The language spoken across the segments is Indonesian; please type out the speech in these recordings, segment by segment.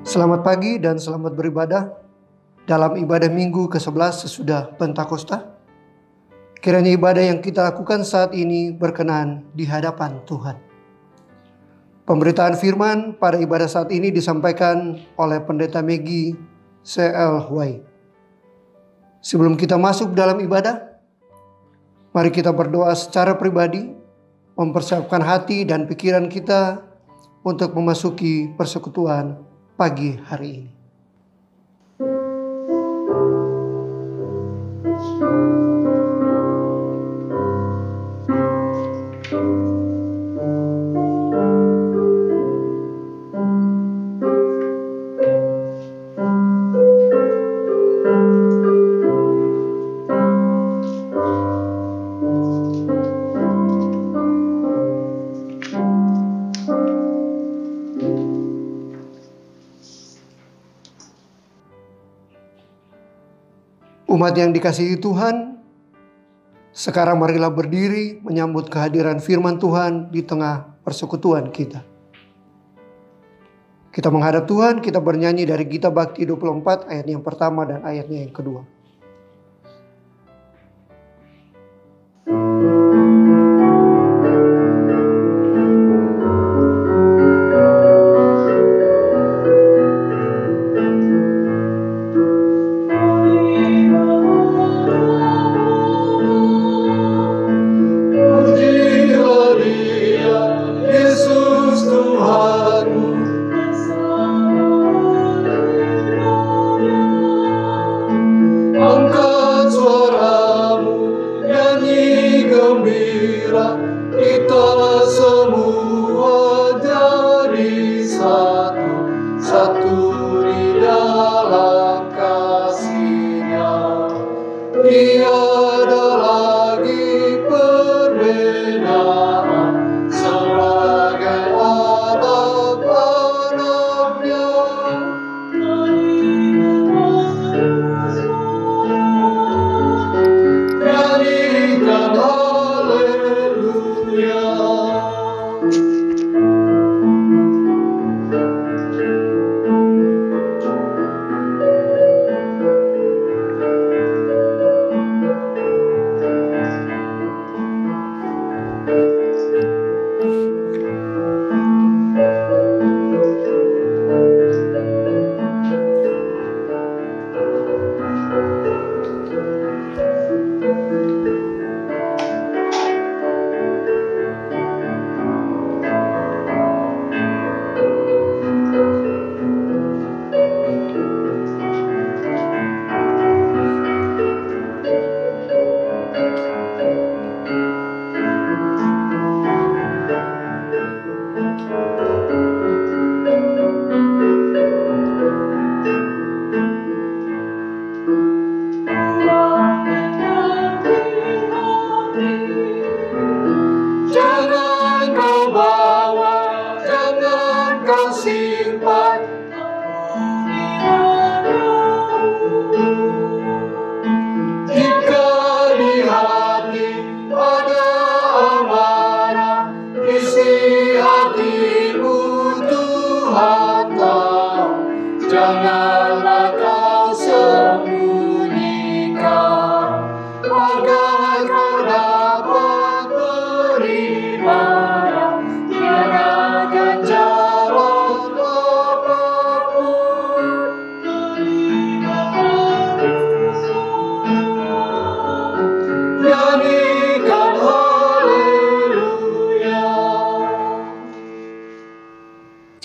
Selamat pagi dan selamat beribadah dalam ibadah minggu ke-11 sesudah Pentakosta. Kiranya ibadah yang kita lakukan saat ini berkenan di hadapan Tuhan. Pemberitaan firman pada ibadah saat ini disampaikan oleh Pendeta Megi C.L. Huai. Sebelum kita masuk dalam ibadah, mari kita berdoa secara pribadi, mempersiapkan hati dan pikiran kita untuk memasuki persekutuan pagi hari ini. Umat yang dikasihi Tuhan, sekarang marilah berdiri menyambut kehadiran firman Tuhan di tengah persekutuan kita. Kita menghadap Tuhan, kita bernyanyi dari Gita Bhakti 24 ayat yang pertama dan ayatnya yang kedua.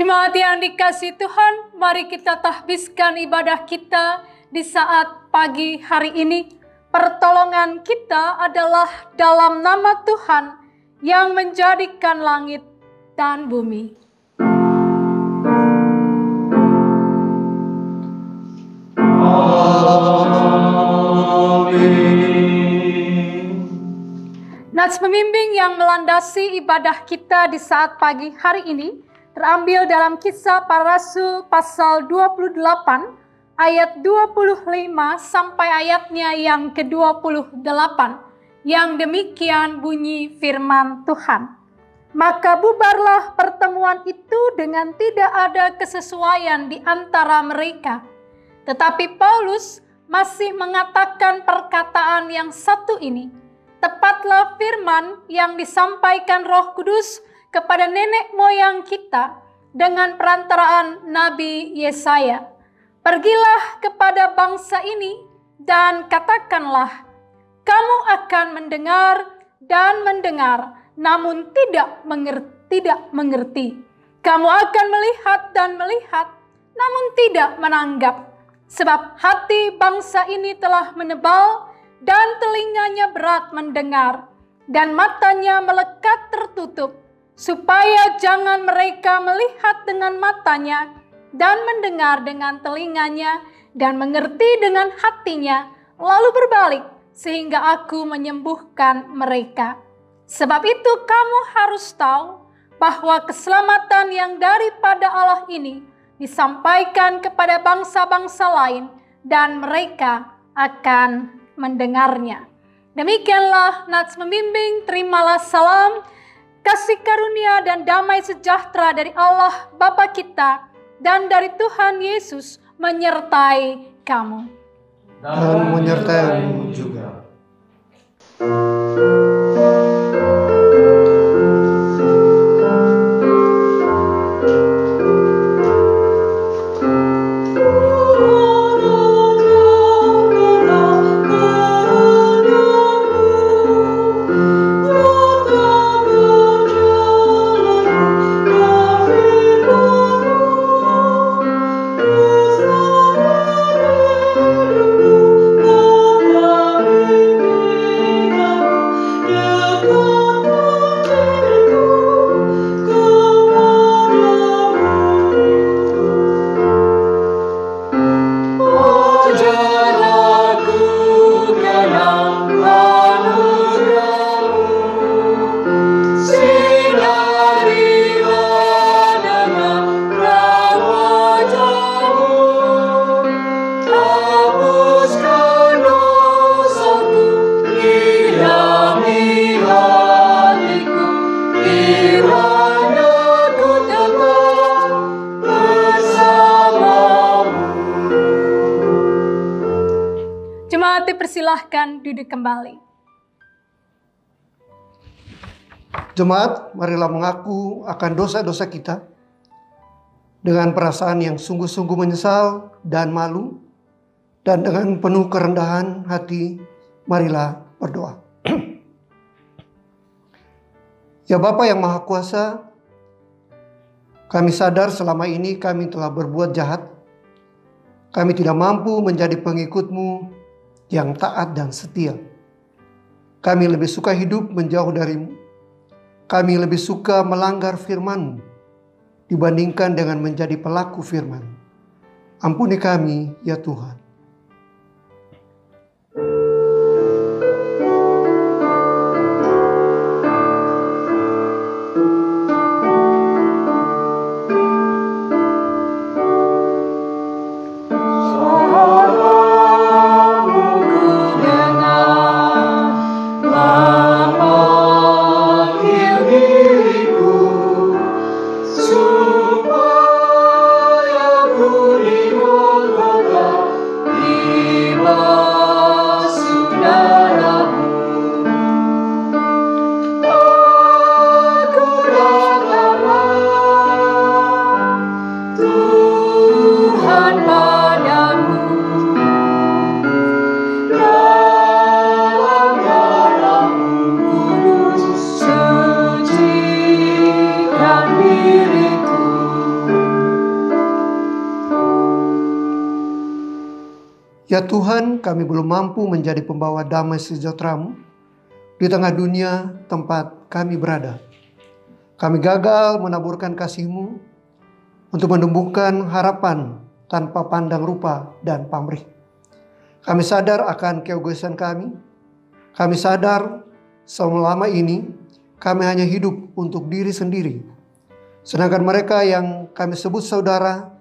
Jemaat yang dikasihi Tuhan, mari kita tahbiskan ibadah kita di saat pagi hari ini. Pertolongan kita adalah dalam nama Tuhan yang menjadikan langit dan bumi. Nats pembimbing yang melandasi ibadah kita di saat pagi hari ini terambil dalam Kisah Para Rasul pasal 28 ayat 25 sampai ayatnya yang ke-28, yang demikian bunyi firman Tuhan. Maka bubarlah pertemuan itu dengan tidak ada kesesuaian di antara mereka. Tetapi Paulus masih mengatakan perkataan yang satu ini, tepatlah firman yang disampaikan Roh Kudus kepada nenek moyang kita dengan perantaraan Nabi Yesaya. Pergilah kepada bangsa ini dan katakanlah, kamu akan mendengar dan mendengar, namun tidak mengerti. Kamu akan melihat dan melihat, namun tidak menanggap. Sebab hati bangsa ini telah menebal, dan telinganya berat mendengar, dan matanya melekat tertutup, supaya jangan mereka melihat dengan matanya, dan mendengar dengan telinganya, dan mengerti dengan hatinya, lalu berbalik, sehingga aku menyembuhkan mereka. Sebab itu kamu harus tahu bahwa keselamatan yang daripada Allah ini disampaikan kepada bangsa-bangsa lain, dan mereka akan mendengarnya. Demikianlah Nats membimbing. Terimalah salam, kasih karunia dan damai sejahtera dari Allah Bapa kita dan dari Tuhan Yesus menyertai kamu. Dan menyertai juga. Persilahkan duduk kembali. Jemaat, marilah mengaku akan dosa-dosa kita dengan perasaan yang sungguh-sungguh menyesal dan malu, dan dengan penuh kerendahan hati, marilah berdoa. Ya Bapa yang Maha Kuasa, kami sadar selama ini kami telah berbuat jahat. Kami tidak mampu menjadi pengikut-Mu yang taat dan setia. Kami lebih suka hidup menjauh dari-Mu. Kami lebih suka melanggar firman-Mu dibandingkan dengan menjadi pelaku firman. Ampuni kami, ya Tuhan. Ya Tuhan, kami belum mampu menjadi pembawa damai sejahtera-Mu di tengah dunia tempat kami berada. Kami gagal menaburkan kasih-Mu untuk menumbuhkan harapan tanpa pandang rupa dan pamrih. Kami sadar akan keegoisan kami. Kami sadar selama ini kami hanya hidup untuk diri sendiri. Sedangkan mereka yang kami sebut saudara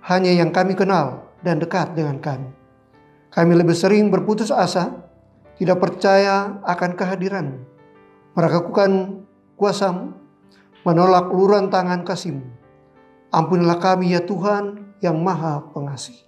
hanya yang kami kenal dan dekat dengan kami. Kami lebih sering berputus asa, tidak percaya akan kehadiran-Mu, meragukan kuasa-Mu, menolak uluran tangan kasih-Mu. Ampunilah kami ya Tuhan yang Maha Pengasih.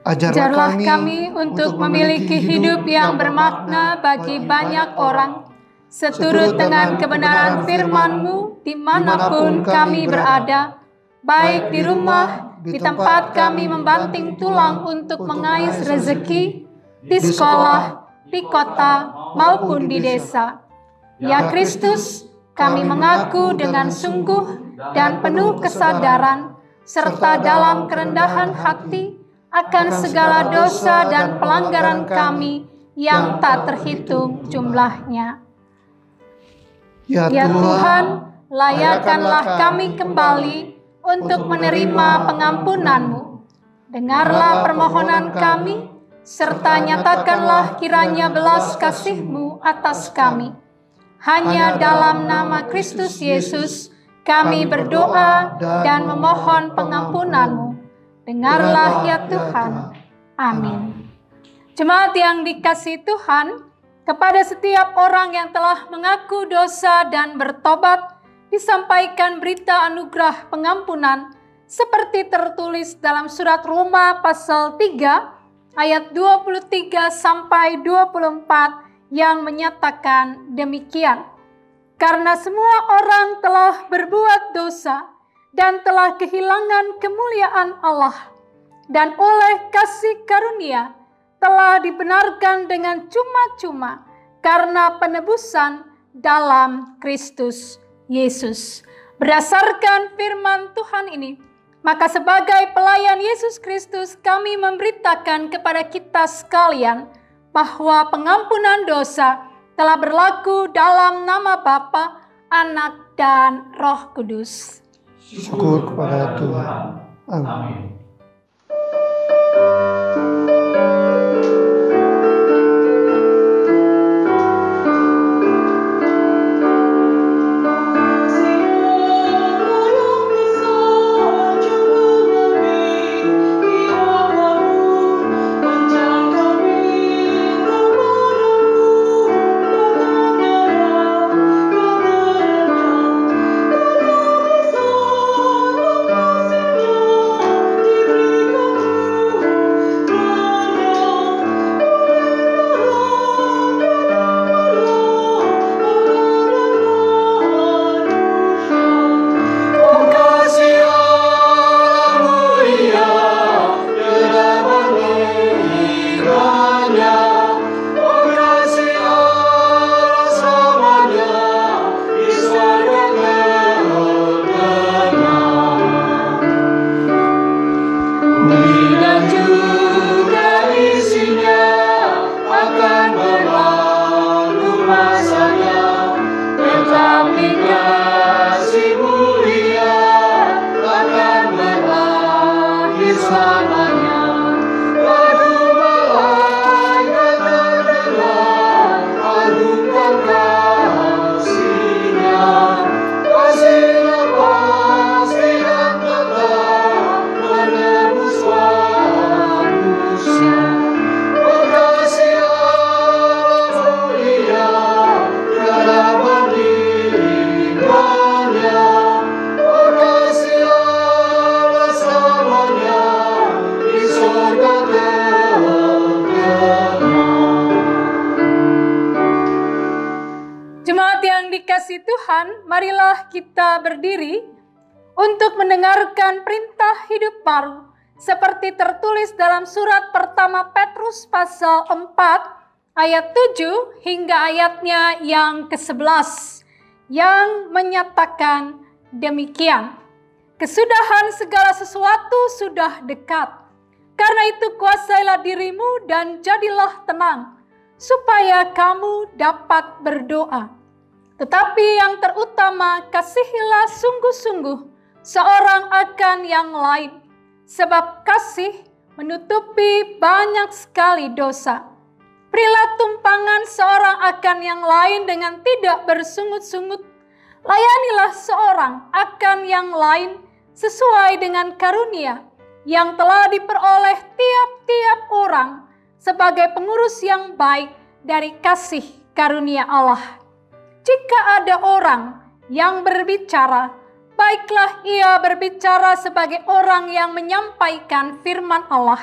Ajarlah kami untuk memiliki hidup yang bermakna bagi banyak orang, seturut dengan kebenaran firman-Mu dimanapun kami berada, baik di rumah, di tempat kami membanting tulang untuk mengais rezeki, di sekolah, di kota, maupun di desa. Ya Kristus, kami mengaku dengan sungguh dan penuh kesadaran, serta dalam kerendahan hati, akan segala dosa dan pelanggaran kami yang tak terhitung jumlahnya. Ya Tuhan, layakkanlah kami kembali untuk menerima pengampunan-Mu. Dengarlah permohonan kami, serta nyatakanlah kiranya belas kasih-Mu atas kami. Hanya dalam nama Kristus Yesus, kami berdoa dan memohon pengampunan-Mu. Dengarlah ya Tuhan. Amin. Jemaat yang dikasihi Tuhan, kepada setiap orang yang telah mengaku dosa dan bertobat, disampaikan berita anugerah pengampunan seperti tertulis dalam surat Roma pasal 3 ayat 23 sampai 24 yang menyatakan demikian. Karena semua orang telah berbuat dosa dan telah kehilangan kemuliaan Allah, dan oleh kasih karunia telah dibenarkan dengan cuma-cuma karena penebusan dalam Kristus Yesus. Berdasarkan firman Tuhan ini, maka sebagai pelayan Yesus Kristus kami memberitakan kepada kita sekalian bahwa pengampunan dosa telah berlaku dalam nama Bapa, Anak, dan Roh Kudus. Syukur kepada Tuhan. Amin. yang dikasihi Tuhan, marilah kita berdiri untuk mendengarkan perintah hidup baru seperti tertulis dalam surat pertama Petrus pasal 4 ayat 7 hingga ayatnya yang ke-11 yang menyatakan demikian. Kesudahan segala sesuatu sudah dekat. Karena itu kuasailah dirimu dan jadilah tenang, supaya kamu dapat berdoa. Tetapi yang terutama, kasihilah sungguh-sungguh seorang akan yang lain, sebab kasih menutupi banyak sekali dosa. Berilah tumpangan seorang akan yang lain dengan tidak bersungut-sungut. Layanilah seorang akan yang lain sesuai dengan karunia yang telah diperoleh tiap-tiap orang sebagai pengurus yang baik dari kasih karunia Allah. Jika ada orang yang berbicara, baiklah ia berbicara sebagai orang yang menyampaikan firman Allah.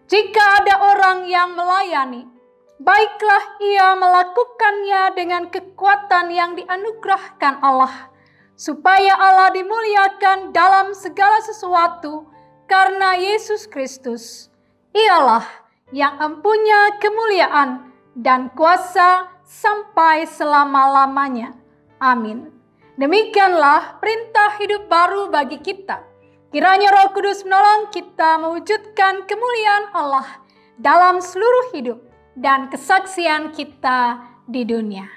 Jika ada orang yang melayani, baiklah ia melakukannya dengan kekuatan yang dianugerahkan Allah, supaya Allah dimuliakan dalam segala sesuatu karena Yesus Kristus. Ialah yang empunya kemuliaan dan kuasa sampai selama-lamanya. Amin. Demikianlah perintah hidup baru bagi kita. Kiranya Roh Kudus menolong kita mewujudkan kemuliaan Allah dalam seluruh hidup dan kesaksian kita di dunia.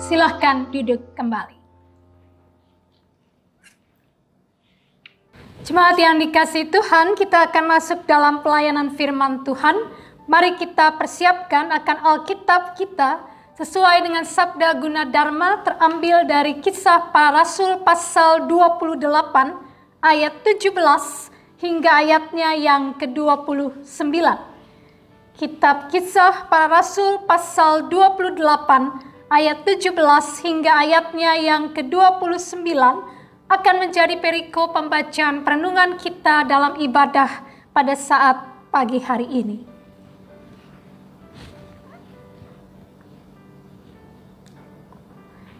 Silahkan duduk kembali. Jemaat yang dikasihi Tuhan, kita akan masuk dalam pelayanan firman Tuhan. Mari kita persiapkan akan Alkitab kita sesuai dengan sabda guna dharma terambil dari Kisah Para Rasul pasal 28 ayat 17 hingga ayatnya yang ke-29. Kitab Kisah Para Rasul pasal 28 ayat 17 hingga ayatnya yang ke-29 akan menjadi perikop pembacaan perenungan kita dalam ibadah pada saat pagi hari ini.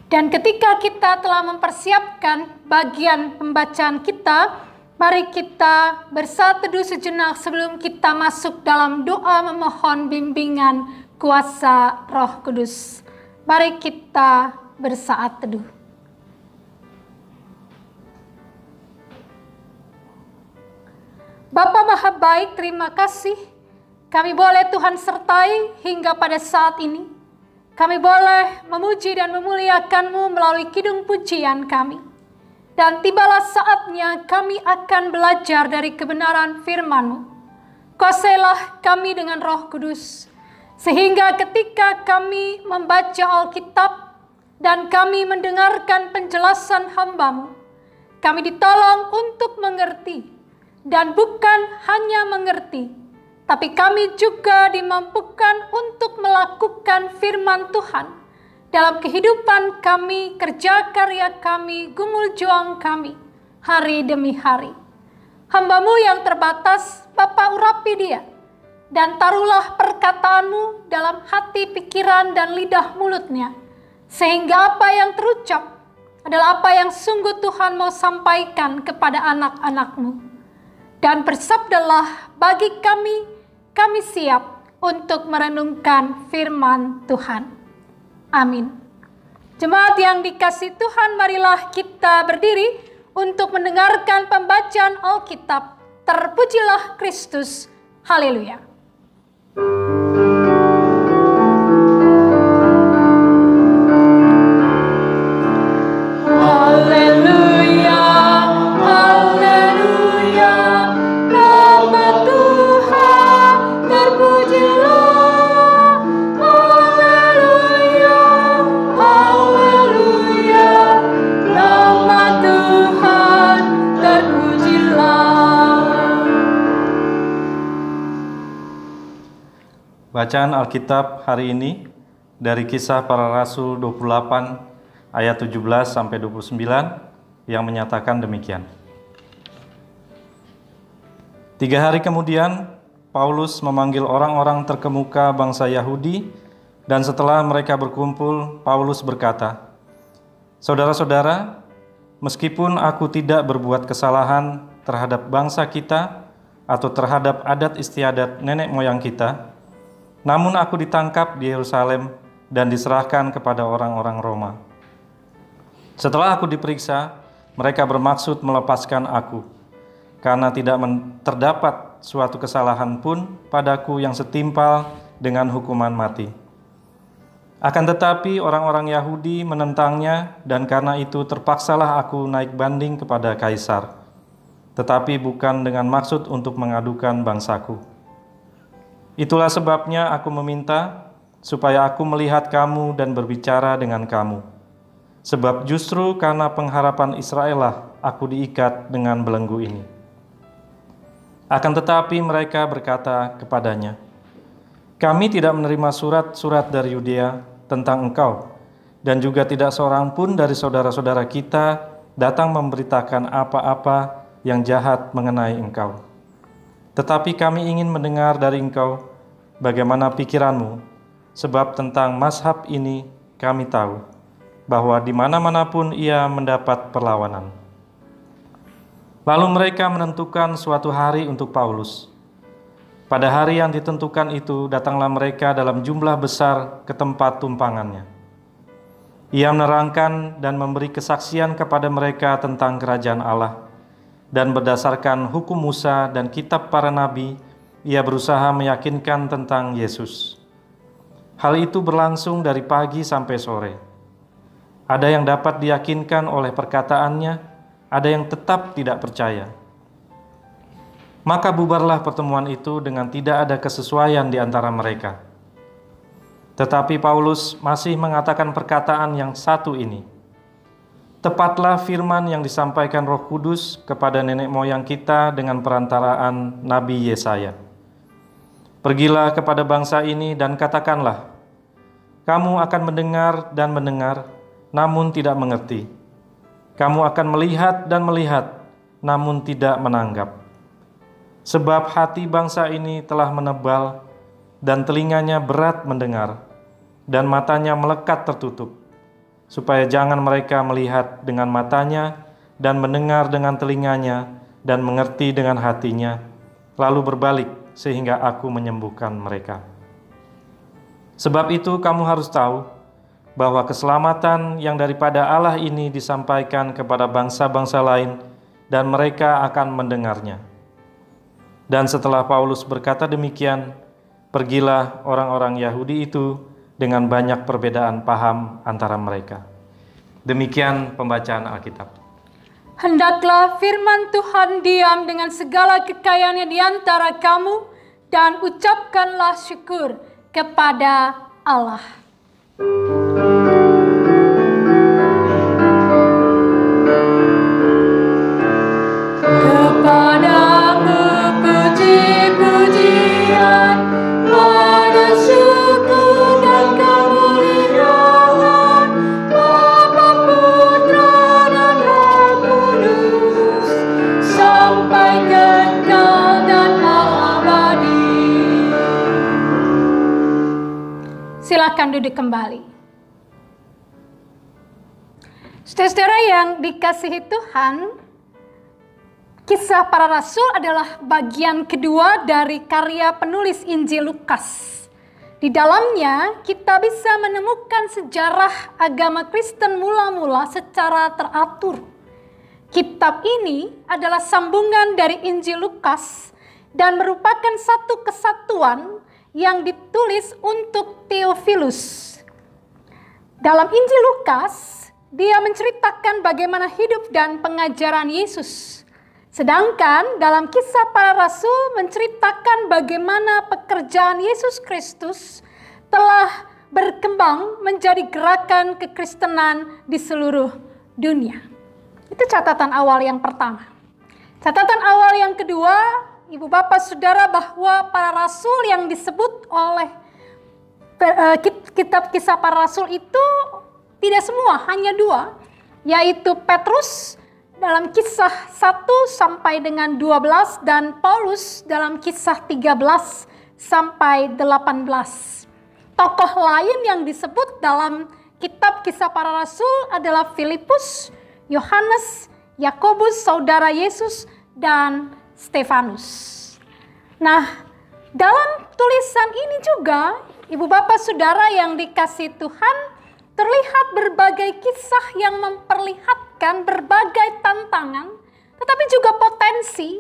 Dan ketika kita telah mempersiapkan bagian pembacaan kita, mari kita bersaat teduh sejenak sebelum kita masuk dalam doa memohon bimbingan kuasa Roh Kudus. Mari kita bersaat teduh. Bapa Maha Baik, terima kasih. Kami boleh Tuhan sertai hingga pada saat ini. Kami boleh memuji dan memuliakan-Mu melalui kidung pujian kami. Dan tibalah saatnya kami akan belajar dari kebenaran firman-Mu. Kuasailah kami dengan Roh Kudus, sehingga ketika kami membaca Alkitab dan kami mendengarkan penjelasan hamba-Mu, kami ditolong untuk mengerti, dan bukan hanya mengerti, tapi kami juga dimampukan untuk melakukan firman Tuhan dalam kehidupan kami, kerja karya kami, gumul juang kami, hari demi hari. Hamba-Mu yang terbatas, Bapa urapi dia, dan taruhlah perkataan-Mu dalam hati, pikiran, dan lidah mulutnya, sehingga apa yang terucap adalah apa yang sungguh Tuhan mau sampaikan kepada anak-anak-Mu. Dan bersabdalah bagi kami, kami siap untuk merenungkan firman Tuhan. Amin. Jemaat yang dikasihi Tuhan, marilah kita berdiri untuk mendengarkan pembacaan Alkitab. Terpujilah Kristus. Haleluya. Bacaan Alkitab hari ini dari Kisah Para Rasul 28 ayat 17 sampai 29 yang menyatakan demikian. 3 hari kemudian Paulus memanggil orang-orang terkemuka bangsa Yahudi, dan setelah mereka berkumpul, Paulus berkata, "Saudara-saudara, meskipun aku tidak berbuat kesalahan terhadap bangsa kita atau terhadap adat istiadat nenek moyang kita, namun aku ditangkap di Yerusalem dan diserahkan kepada orang-orang Roma. Setelah aku diperiksa, mereka bermaksud melepaskan aku, karena tidak terdapat suatu kesalahan pun padaku yang setimpal dengan hukuman mati. Akan tetapi orang-orang Yahudi menentangnya, dan karena itu terpaksalah aku naik banding kepada Kaisar, tetapi bukan dengan maksud untuk mengadukan bangsaku. Itulah sebabnya aku meminta supaya aku melihat kamu dan berbicara dengan kamu. Sebab justru karena pengharapan Israel lah aku diikat dengan belenggu ini." Akan tetapi mereka berkata kepadanya, "Kami tidak menerima surat-surat dari Yudea tentang engkau, dan juga tidak seorang pun dari saudara-saudara kita datang memberitakan apa-apa yang jahat mengenai engkau. Tetapi kami ingin mendengar dari engkau bagaimana pikiranmu, sebab tentang mazhab ini kami tahu bahwa di mana-mana pun ia mendapat perlawanan." Lalu mereka menentukan suatu hari untuk Paulus. Pada hari yang ditentukan itu datanglah mereka dalam jumlah besar ke tempat tumpangannya. Ia menerangkan dan memberi kesaksian kepada mereka tentang kerajaan Allah, dan berdasarkan hukum Musa dan kitab para nabi, ia berusaha meyakinkan tentang Yesus. Hal itu berlangsung dari pagi sampai sore. Ada yang dapat diyakinkan oleh perkataannya, ada yang tetap tidak percaya. Maka bubarlah pertemuan itu dengan tidak ada kesesuaian di antara mereka. Tetapi Paulus masih mengatakan perkataan yang satu ini, "Tepatlah firman yang disampaikan Roh Kudus kepada nenek moyang kita dengan perantaraan Nabi Yesaya. Pergilah kepada bangsa ini dan katakanlah, kamu akan mendengar dan mendengar, namun tidak mengerti. Kamu akan melihat dan melihat, namun tidak menanggap. Sebab hati bangsa ini telah menebal, dan telinganya berat mendengar, dan matanya melekat tertutup, supaya jangan mereka melihat dengan matanya, dan mendengar dengan telinganya, dan mengerti dengan hatinya, lalu berbalik sehingga aku menyembuhkan mereka. Sebab itu kamu harus tahu bahwa keselamatan yang daripada Allah ini disampaikan kepada bangsa-bangsa lain, dan mereka akan mendengarnya." Dan setelah Paulus berkata demikian, pergilah orang-orang Yahudi itu dengan banyak perbedaan paham antara mereka. Demikian pembacaan Alkitab. Hendaklah firman Tuhan diam dengan segala kekayaannya di antara kamu, dan ucapkanlah syukur kepada Allah. Kepadamu puji-pujian, pada syukur dan kemuliaan, Bapa, Putra, dan Roh Kudus, sampai kekal dan abadi. Silakan duduk kembali. Saudara-saudara yang dikasihi Tuhan, Kisah Para Rasul adalah bagian kedua dari karya penulis Injil Lukas. Di dalamnya kita bisa menemukan sejarah agama Kristen mula-mula secara teratur. Kitab ini adalah sambungan dari Injil Lukas dan merupakan satu kesatuan yang ditulis untuk Theophilus. Dalam Injil Lukas, dia menceritakan bagaimana hidup dan pengajaran Yesus. Sedangkan dalam Kisah Para Rasul menceritakan bagaimana pekerjaan Yesus Kristus telah berkembang menjadi gerakan kekristenan di seluruh dunia. Itu catatan awal yang pertama. Catatan awal yang kedua, Ibu Bapak Saudara, bahwa para rasul yang disebut oleh kitab Kisah Para Rasul itu tidak semua, hanya 2, yaitu Petrus dalam Kisah 1 sampai dengan 12 dan Paulus dalam Kisah 13 sampai 18. Tokoh lain yang disebut dalam kitab Kisah Para Rasul adalah Filipus, Yohanes, Yakobus saudara Yesus, dan Stefanus. Nah, dalam tulisan ini juga, Ibu Bapak Saudara yang dikasihi Tuhan, terlihat berbagai kisah yang memperlihatkan berbagai tantangan, tetapi juga potensi,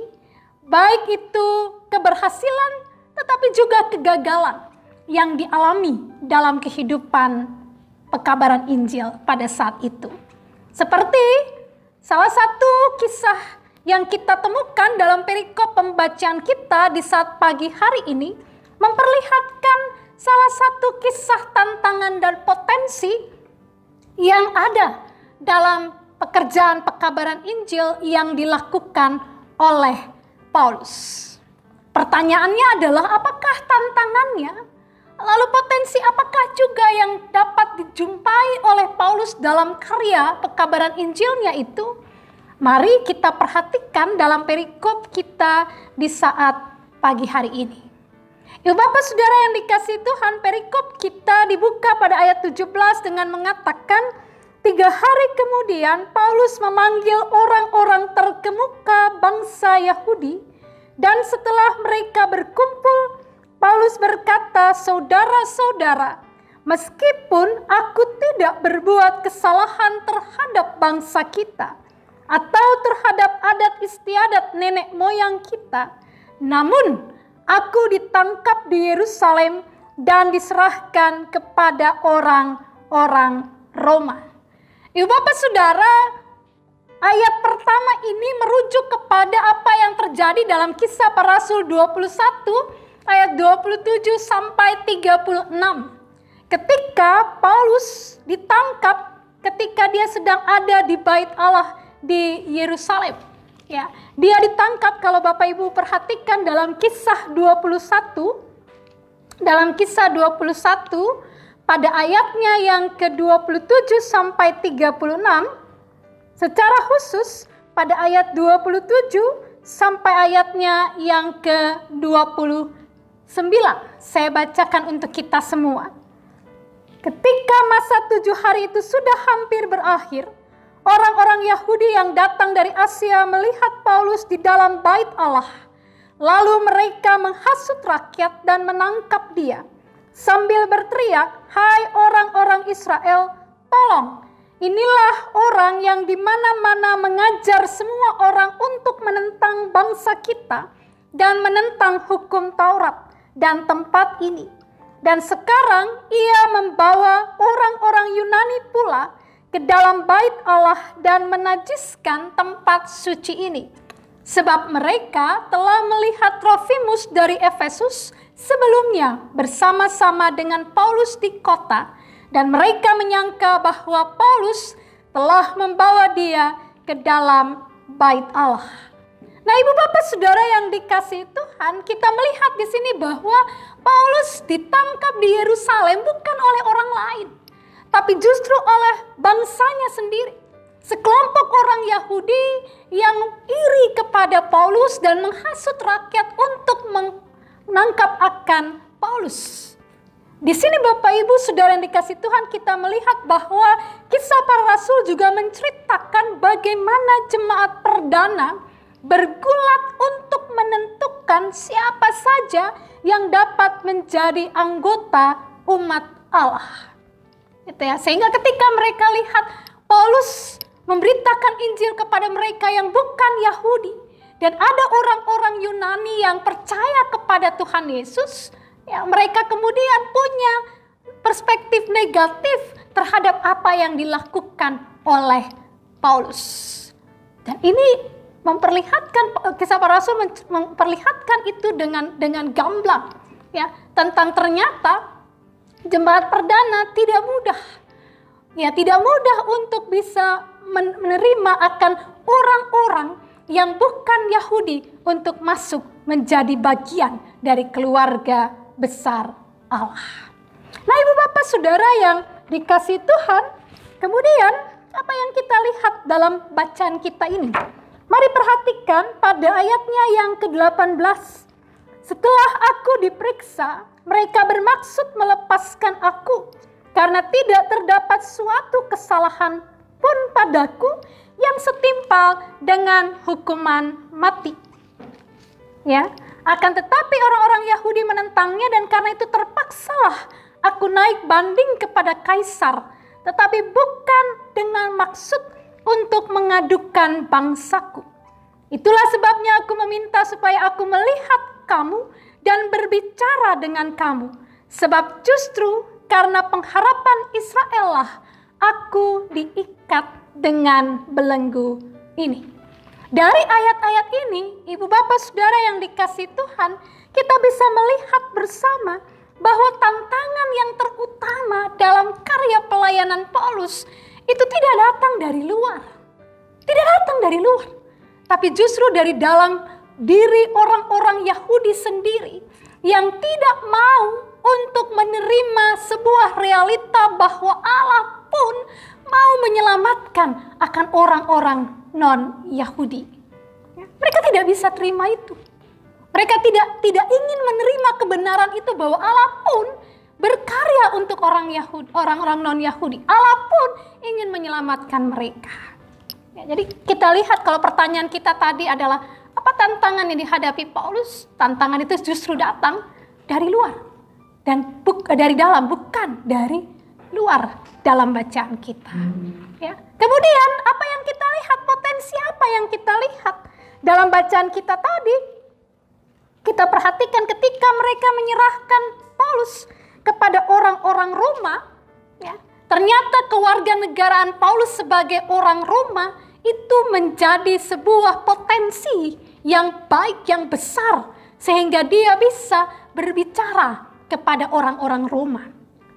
baik itu keberhasilan, tetapi juga kegagalan yang dialami dalam kehidupan pekabaran Injil pada saat itu. Seperti salah satu kisah yang kita temukan dalam perikop pembacaan kita di saat pagi hari ini, memperlihatkan salah satu kisah tantangan dan potensi yang ada dalam pekerjaan pekabaran Injil yang dilakukan oleh Paulus. Pertanyaannya adalah apakah tantangannya, lalu potensi apakah juga yang dapat dijumpai oleh Paulus dalam karya pekabaran Injilnya itu? Mari kita perhatikan dalam perikop kita di saat pagi hari ini. Ibu Bapak Saudara yang dikasihi Tuhan, perikop kita dibuka pada ayat 17 dengan mengatakan, 3 hari kemudian Paulus memanggil orang-orang terkemuka bangsa Yahudi, dan setelah mereka berkumpul, Paulus berkata, "Saudara-saudara, meskipun aku tidak berbuat kesalahan terhadap bangsa kita, atau terhadap adat istiadat nenek moyang kita, namun aku ditangkap di Yerusalem dan diserahkan kepada orang-orang Roma." Ibu Bapak Saudara, ayat pertama ini merujuk kepada apa yang terjadi dalam Kisah Para Rasul 21 ayat 27 sampai 36. Ketika Paulus ditangkap ketika dia sedang ada di Bait Allah di Yerusalem. Ya, dia ditangkap kalau Bapak Ibu perhatikan dalam Kisah 21, dalam Kisah 21 pada ayatnya yang ke-27 sampai 36, secara khusus pada ayat 27 sampai ayatnya yang ke-29. Saya bacakan untuk kita semua. Ketika masa 7 hari itu sudah hampir berakhir, orang-orang Yahudi yang datang dari Asia melihat Paulus di dalam Bait Allah. Lalu mereka menghasut rakyat dan menangkap dia, sambil berteriak, "Hai orang-orang Israel, tolong! Inilah orang yang di mana-mana mengajar semua orang untuk menentang bangsa kita dan menentang hukum Taurat dan tempat ini. Dan sekarang ia membawa orang-orang Yunani pula ke dalam Bait Allah dan menajiskan tempat suci ini. Sebab mereka telah melihat Trofimus dari Efesus sebelumnya bersama-sama dengan Paulus di kota, dan mereka menyangka bahwa Paulus telah membawa dia ke dalam Bait Allah." Nah, Ibu Bapak Saudara yang dikasihi Tuhan, kita melihat di sini bahwa Paulus ditangkap di Yerusalem bukan oleh orang lain, tapi justru oleh bangsanya sendiri. Sekelompok orang Yahudi yang iri kepada Paulus dan menghasut rakyat untuk menangkap akan Paulus. Di sini Bapak Ibu Saudara yang dikasihi Tuhan, kita melihat bahwa Kisah Para Rasul juga menceritakan bagaimana jemaat perdana bergulat untuk menentukan siapa saja yang dapat menjadi anggota umat Allah. Gitu ya. Sehingga ketika mereka lihat Paulus memberitakan Injil kepada mereka yang bukan Yahudi, dan ada orang-orang Yunani yang percaya kepada Tuhan Yesus, ya, mereka kemudian punya perspektif negatif terhadap apa yang dilakukan oleh Paulus. Dan ini memperlihatkan, Kisah Para Rasul memperlihatkan itu dengan gamblang, ya, tentang ternyata jemaat perdana tidak mudah, ya, tidak mudah untuk bisa menerima akan orang-orang yang bukan Yahudi untuk masuk menjadi bagian dari keluarga besar Allah. Nah, Ibu Bapak Saudara yang dikasihi Tuhan, kemudian apa yang kita lihat dalam bacaan kita ini? Mari perhatikan pada ayatnya yang ke-18. Setelah aku diperiksa, mereka bermaksud melepaskan aku karena tidak terdapat suatu kesalahan pun padaku yang setimpal dengan hukuman mati. Ya, akan tetapi orang-orang Yahudi menentangnya dan karena itu terpaksalah aku naik banding kepada kaisar, tetapi bukan dengan maksud untuk mengadukan bangsaku. Itulah sebabnya aku meminta supaya aku melihat kamu dan berbicara dengan kamu. Sebab justru karena pengharapan Israel lah aku diikat dengan belenggu ini. Dari ayat-ayat ini, Ibu Bapak Saudara yang dikasihi Tuhan, kita bisa melihat bersama bahwa tantangan yang terutama dalam karya pelayanan Paulus itu tidak datang dari luar. Tidak datang dari luar. Tapi justru dari dalam diri orang-orang Yahudi sendiri yang tidak mau untuk menerima sebuah realita bahwa Allah pun mau menyelamatkan akan orang-orang non-Yahudi. Mereka tidak bisa terima itu. Mereka tidak ingin menerima kebenaran itu bahwa Allah pun berkarya untuk orang-orang non-Yahudi. Allah pun ingin menyelamatkan mereka. Ya, jadi kita lihat kalau pertanyaan kita tadi adalah apa tantangan yang dihadapi Paulus? Tantangan itu justru datang dari luar dan dari dalam, bukan dari luar dalam bacaan kita. Ya. Kemudian apa yang kita lihat, potensi apa yang kita lihat dalam bacaan kita tadi? Kita perhatikan ketika mereka menyerahkan Paulus kepada orang-orang Roma, ya, ternyata kewarganegaraan Paulus sebagai orang Roma itu menjadi sebuah potensi yang baik, yang besar, sehingga dia bisa berbicara kepada orang-orang Roma.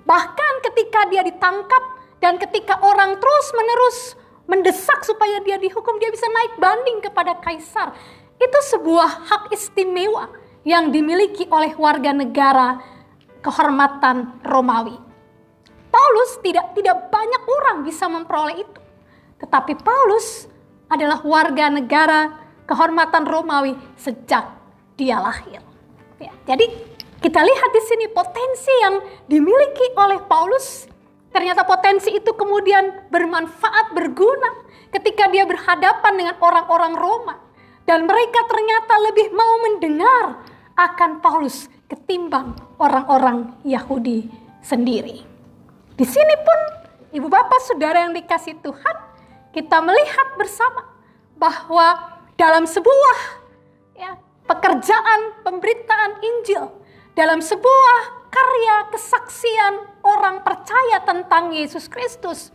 Bahkan ketika dia ditangkap dan ketika orang terus-menerus mendesak supaya dia dihukum, dia bisa naik banding kepada kaisar. Itu sebuah hak istimewa yang dimiliki oleh warga negara kehormatan Romawi. Paulus tidak banyak orang bisa memperoleh itu. Tetapi Paulus adalah warga negara kehormatan Romawi sejak dia lahir. Ya, jadi kita lihat di sini potensi yang dimiliki oleh Paulus. Ternyata potensi itu kemudian bermanfaat, berguna ketika dia berhadapan dengan orang-orang Roma. Dan mereka ternyata lebih mau mendengar akan Paulus ketimbang orang-orang Yahudi sendiri. Di sini pun Ibu Bapak Saudara yang dikasihi Tuhan, kita melihat bersama bahwa dalam sebuah pekerjaan pemberitaan Injil, dalam sebuah karya kesaksian orang percaya tentang Yesus Kristus,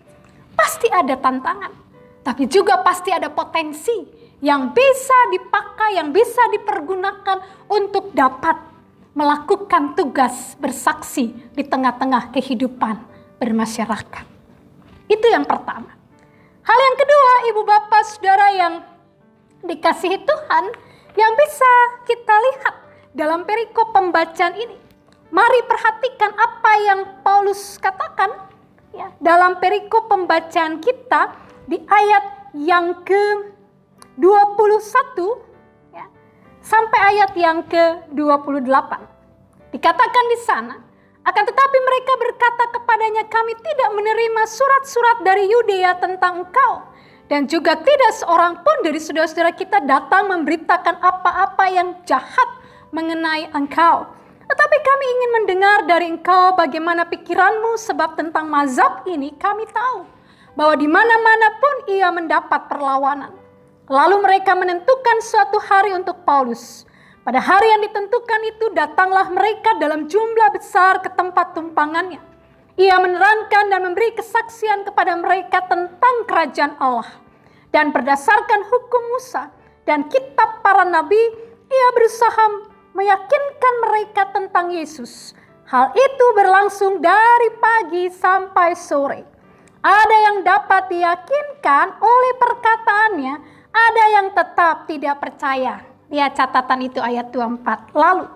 pasti ada tantangan, tapi juga pasti ada potensi yang bisa dipakai, yang bisa dipergunakan untuk dapat melakukan tugas bersaksi di tengah-tengah kehidupan bermasyarakat. Itu yang pertama. Hal yang kedua, Ibu Bapak Saudara yang dikasihi Tuhan, yang bisa kita lihat dalam perikop pembacaan ini. Mari perhatikan apa yang Paulus katakan ya, dalam perikop pembacaan kita di ayat yang ke-21 ya, sampai ayat yang ke-28. Dikatakan di sana, akan tetapi mereka berkata kepadanya, kami tidak menerima surat-surat dari Yudea tentang engkau. Dan juga tidak seorang pun dari saudara-saudara kita datang memberitakan apa-apa yang jahat mengenai engkau. Tetapi kami ingin mendengar dari engkau bagaimana pikiranmu, sebab tentang mazhab ini kami tahu bahwa di mana-mana pun ia mendapat perlawanan. Lalu mereka menentukan suatu hari untuk Paulus. Pada hari yang ditentukan itu datanglah mereka dalam jumlah besar ke tempat tumpangannya. Ia menerangkan dan memberi kesaksian kepada mereka tentang kerajaan Allah. Dan berdasarkan hukum Musa dan kitab para nabi, ia berusaha meyakinkan mereka tentang Yesus. Hal itu berlangsung dari pagi sampai sore. Ada yang dapat diyakinkan oleh perkataannya, ada yang tetap tidak percaya. Lihat catatan itu ayat 24. Lalu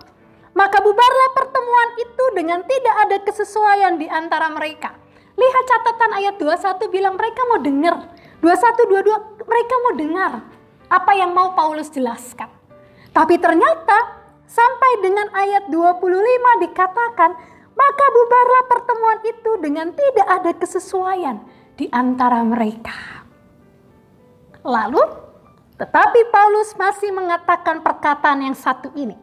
Maka bubarlah pertemuan itu dengan tidak ada kesesuaian di antara mereka. Lihat catatan ayat 21 bilang mereka mau dengar. 21, 22 mereka mau dengar apa yang mau Paulus jelaskan. Tapi ternyata sampai dengan ayat 25 dikatakan, maka bubarlah pertemuan itu dengan tidak ada kesesuaian di antara mereka. Lalu, tetapi Paulus masih mengatakan perkataan yang satu ini.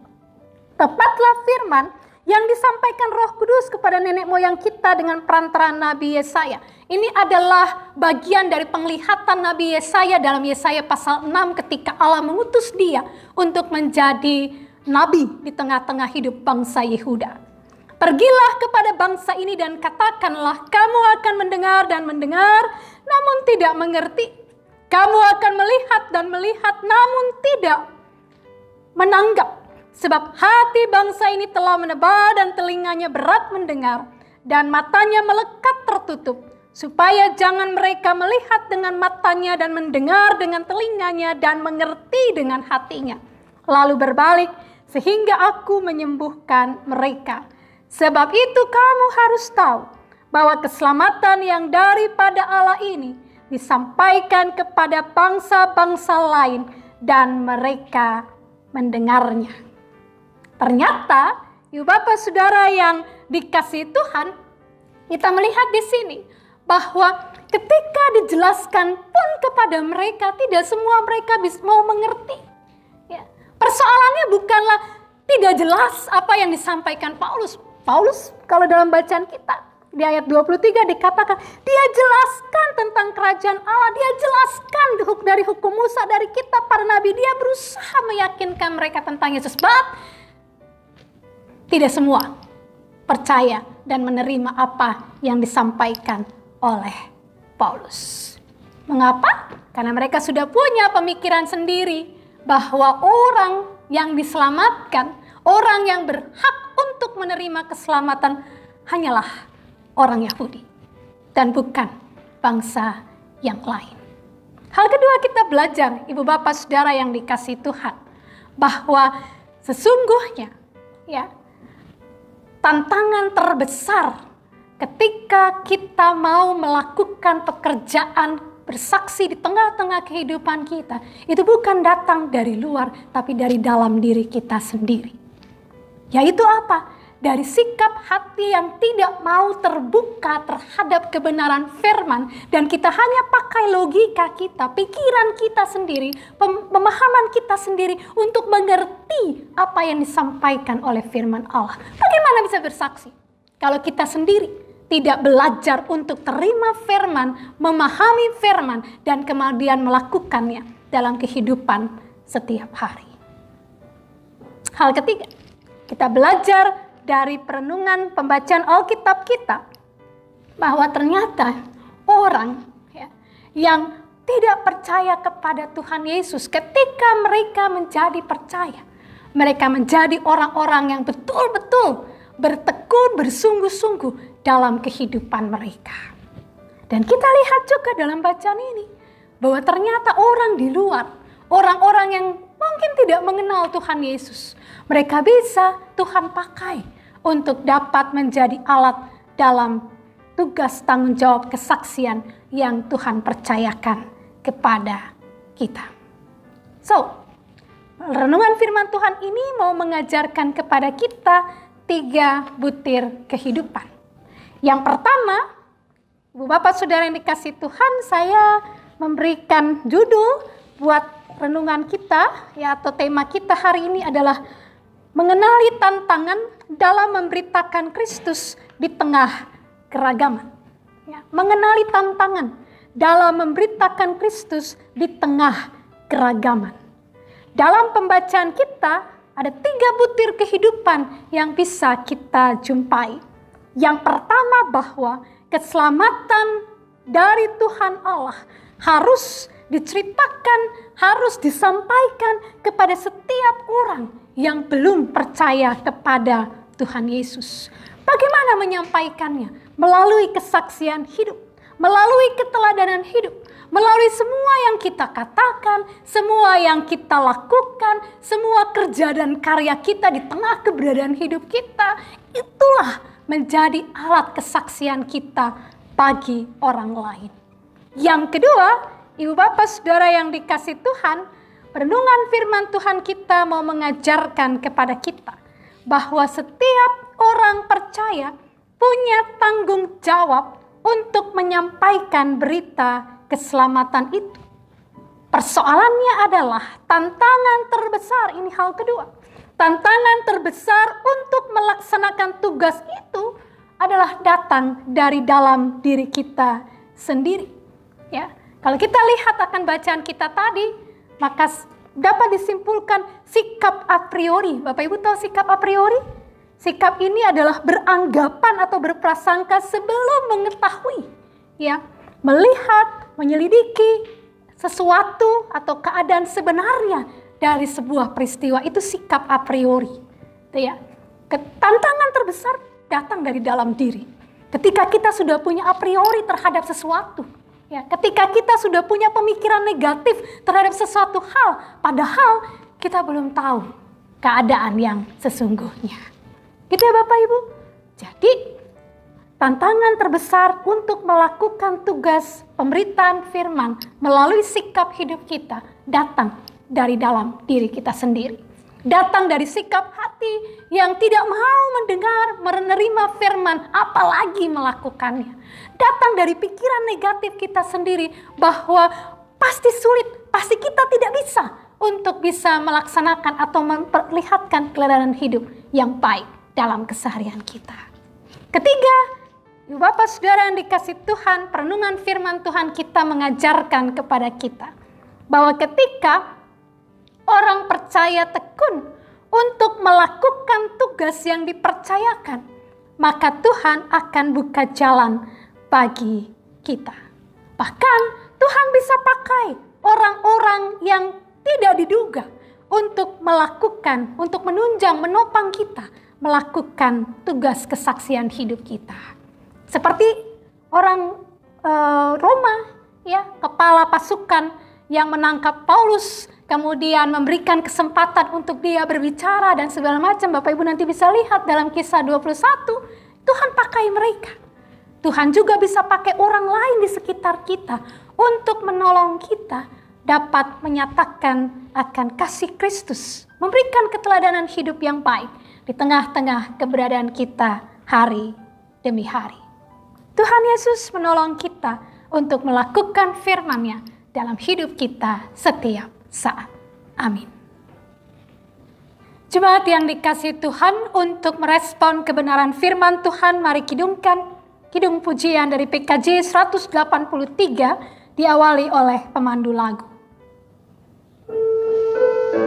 Tepatlah firman yang disampaikan Roh Kudus kepada nenek moyang kita dengan perantaraan Nabi Yesaya. Ini adalah bagian dari penglihatan Nabi Yesaya dalam Yesaya pasal 6 ketika Allah mengutus dia untuk menjadi nabi di tengah-tengah hidup bangsa Yehuda. Pergilah kepada bangsa ini dan katakanlah, kamu akan mendengar dan mendengar, namun tidak mengerti. Kamu akan melihat dan melihat, namun tidak menanggap. Sebab hati bangsa ini telah menebal dan telinganya berat mendengar, dan matanya melekat tertutup, supaya jangan mereka melihat dengan matanya dan mendengar dengan telinganya dan mengerti dengan hatinya. Lalu berbalik, sehingga aku menyembuhkan mereka. Sebab itu kamu harus tahu bahwa keselamatan yang daripada Allah ini disampaikan kepada bangsa-bangsa lain dan mereka mendengarnya. Ternyata, ibu bapak saudara yang dikasihi Tuhan, kita melihat di sini bahwa ketika dijelaskan pun kepada mereka, tidak semua mereka mau mengerti. Ya. Persoalannya bukanlah tidak jelas apa yang disampaikan Paulus. Paulus kalau dalam bacaan kita di ayat 23 dikatakan dia jelaskan tentang kerajaan Allah, dia jelaskan dari hukum Musa, dari kitab para nabi, dia berusaha meyakinkan mereka tentang Yesus. But tidak semua percaya dan menerima apa yang disampaikan oleh Paulus. Mengapa? Karena mereka sudah punya pemikiran sendiri bahwa orang yang diselamatkan, orang yang berhak untuk menerima keselamatan hanyalah orang Yahudi dan bukan bangsa yang lain. Hal kedua, kita belajar, ibu bapak saudara yang dikasihi Tuhan, bahwa sesungguhnya ya, tantangan terbesar ketika kita mau melakukan pekerjaan bersaksi di tengah-tengah kehidupan kita, itu bukan datang dari luar, tapi dari dalam diri kita sendiri. Yaitu apa? Dari sikap hati yang tidak mau terbuka terhadap kebenaran firman, dan kita hanya pakai logika kita, pikiran kita sendiri, pemahaman kita sendiri untuk mengerti apa yang disampaikan oleh firman Allah. Bagaimana bisa bersaksi kalau kita sendiri tidak belajar untuk terima firman, memahami firman, dan kemudian melakukannya dalam kehidupan setiap hari? Hal ketiga, kita belajar dari perenungan pembacaan Alkitab kita bahwa ternyata orang yang tidak percaya kepada Tuhan Yesus, ketika mereka menjadi percaya, mereka menjadi orang-orang yang betul-betul bertekun, bersungguh-sungguh dalam kehidupan mereka. Dan kita lihat juga dalam bacaan ini bahwa ternyata orang di luar, orang-orang yang mungkin tidak mengenal Tuhan Yesus, mereka bisa Tuhan pakai untuk dapat menjadi alat dalam tugas tanggung jawab kesaksian yang Tuhan percayakan kepada kita. So, renungan firman Tuhan ini mau mengajarkan kepada kita 3 butir kehidupan. Yang pertama, ibu bapak saudara yang dikasihi Tuhan, saya memberikan judul buat renungan kita, ya, atau tema kita hari ini adalah mengenali tantangan dalam memberitakan Kristus di tengah keragaman. Ya, mengenali tantangan dalam memberitakan Kristus di tengah keragaman. Dalam pembacaan kita ada 3 butir kehidupan yang bisa kita jumpai. Yang pertama, bahwa keselamatan dari Tuhan Allah harus diceritakan, harus disampaikan kepada setiap orang yang belum percaya kepada Tuhan Yesus. Bagaimana menyampaikannya? Melalui kesaksian hidup, melalui keteladanan hidup, melalui semua yang kita katakan, semua yang kita lakukan, semua kerja dan karya kita di tengah keberadaan hidup kita, itulah menjadi alat kesaksian kita bagi orang lain. Yang kedua, Ibu Bapak Saudara yang dikasihi Tuhan, renungan firman Tuhan kita mau mengajarkan kepada kita bahwa setiap orang percaya punya tanggung jawab untuk menyampaikan berita keselamatan itu. Persoalannya adalah tantangan terbesar, ini hal kedua. Tantangan terbesar untuk melaksanakan tugas itu adalah datang dari dalam diri kita sendiri. Ya, kalau kita lihat akan bacaan kita tadi, maka dapat disimpulkan sikap a priori. Bapak Ibu tahu sikap a priori? Sikap ini adalah beranggapan atau berprasangka sebelum mengetahui, ya, melihat, menyelidiki sesuatu atau keadaan sebenarnya dari sebuah peristiwa. Itu sikap a priori. Ya. Tantangan terbesar datang dari dalam diri. Ketika kita sudah punya a priori terhadap sesuatu, ya, ketika kita sudah punya pemikiran negatif terhadap sesuatu hal, padahal kita belum tahu keadaan yang sesungguhnya. Gitu ya Bapak Ibu. Jadi tantangan terbesar untuk melakukan tugas pemberitaan firman melalui sikap hidup kita datang dari dalam diri kita sendiri. Datang dari sikap hati yang tidak mau mendengar, menerima firman, apalagi melakukannya. Datang dari pikiran negatif kita sendiri bahwa pasti sulit, pasti kita tidak bisa untuk bisa melaksanakan atau memperlihatkan keteladanan hidup yang baik dalam keseharian kita. Ketiga, Ibu Bapak Saudara yang dikasihi Tuhan, perenungan firman Tuhan kita mengajarkan kepada kita bahwa ketika orang percaya tekun untuk melakukan tugas yang dipercayakan, maka Tuhan akan buka jalan bagi kita. Bahkan Tuhan bisa pakai orang-orang yang tidak diduga untuk melakukan, untuk menunjang, menopang kita melakukan tugas kesaksian hidup kita. Seperti orang Roma, ya, kepala pasukan yang menangkap Paulus, kemudian memberikan kesempatan untuk dia berbicara dan segala macam. Bapak Ibu nanti bisa lihat dalam Kisah 21, Tuhan pakai mereka. Tuhan juga bisa pakai orang lain di sekitar kita untuk menolong kita dapat menyatakan akan kasih Kristus, memberikan keteladanan hidup yang baik di tengah-tengah keberadaan kita hari demi hari. Tuhan Yesus menolong kita untuk melakukan firman-Nya dalam hidup kita setiap saat. Amin. Jemaat yang dikasihi Tuhan, untuk merespon kebenaran firman Tuhan, mari kidungkan kidung pujian dari PKJ 183 diawali oleh pemandu lagu. Dia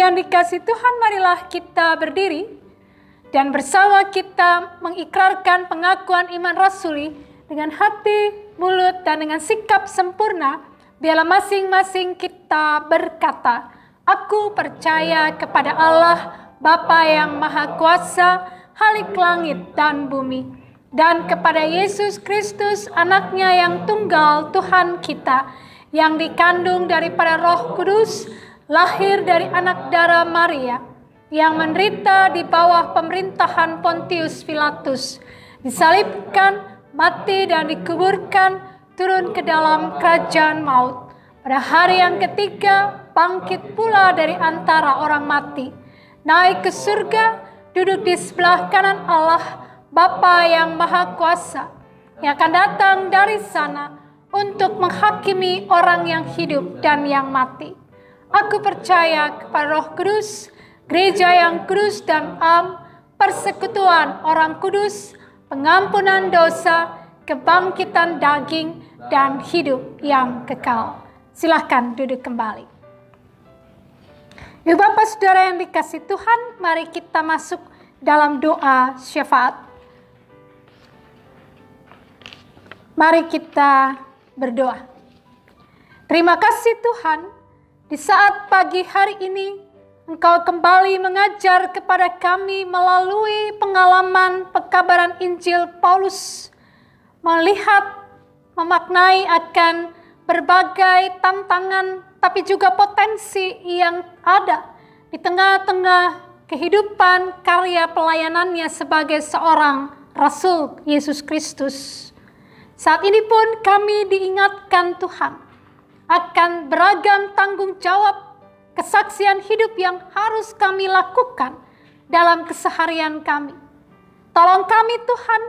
yang dikasihi Tuhan, marilah kita berdiri dan bersama kita mengikrarkan pengakuan iman rasuli dengan hati, mulut, dan dengan sikap sempurna. Biarlah masing-masing kita berkata, aku percaya kepada Allah, Bapa yang Maha Kuasa, Khalik langit dan bumi, dan kepada Yesus Kristus, anaknya yang tunggal Tuhan kita, yang dikandung daripada Roh Kudus, lahir dari anak darah Maria, yang menderita di bawah pemerintahan Pontius Pilatus, disalibkan, mati dan dikuburkan, turun ke dalam kerajaan maut. Pada hari yang ketiga, bangkit pula dari antara orang mati, naik ke surga, duduk di sebelah kanan Allah, Bapa yang Maha Kuasa, yang akan datang dari sana untuk menghakimi orang yang hidup dan yang mati. Aku percaya kepada Roh Kudus, gereja yang kudus dan am, persekutuan orang kudus, pengampunan dosa, kebangkitan daging, dan hidup yang kekal. Silahkan duduk kembali. Ibu Bapak Saudara yang dikasihi Tuhan, mari kita masuk dalam doa syafaat. Mari kita berdoa. Terima kasih Tuhan, di saat pagi hari ini Engkau kembali mengajar kepada kami melalui pengalaman pekabaran Injil Paulus, melihat, memaknai akan berbagai tantangan, tapi juga potensi yang ada di tengah-tengah kehidupan karya pelayanannya sebagai seorang Rasul Yesus Kristus. Saat ini pun kami diingatkan Tuhan akan beragam tanggung jawab kesaksian hidup yang harus kami lakukan dalam keseharian kami. Tolong kami Tuhan,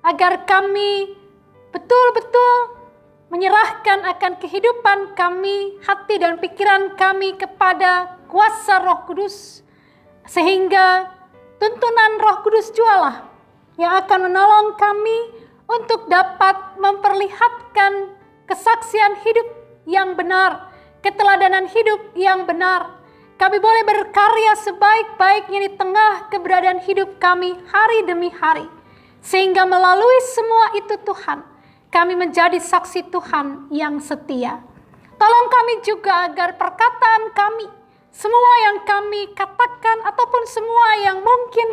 agar kami betul-betul menyerahkan akan kehidupan kami, hati dan pikiran kami kepada kuasa Roh Kudus, sehingga tuntunan Roh Kudus jualah yang akan menolong kami untuk dapat memperlihatkan kesaksian hidup yang benar, keteladanan hidup yang benar. Kami boleh berkarya sebaik-baiknya di tengah keberadaan hidup kami hari demi hari. Sehingga melalui semua itu Tuhan, kami menjadi saksi Tuhan yang setia. Tolong kami juga agar perkataan kami, semua yang kami katakan ataupun semua yang mungkin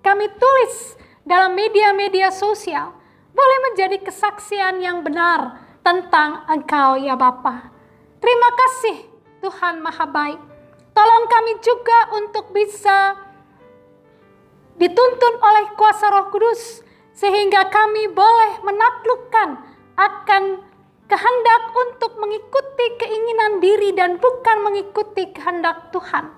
kami tulis dalam media-media sosial, boleh menjadi kesaksian yang benar tentang Engkau ya Bapa. Terima kasih Tuhan Maha Baik. Tolong kami juga untuk bisa dituntun oleh kuasa Roh Kudus, sehingga kami boleh menaklukkan akan kehendak untuk mengikuti keinginan diri dan bukan mengikuti kehendak Tuhan.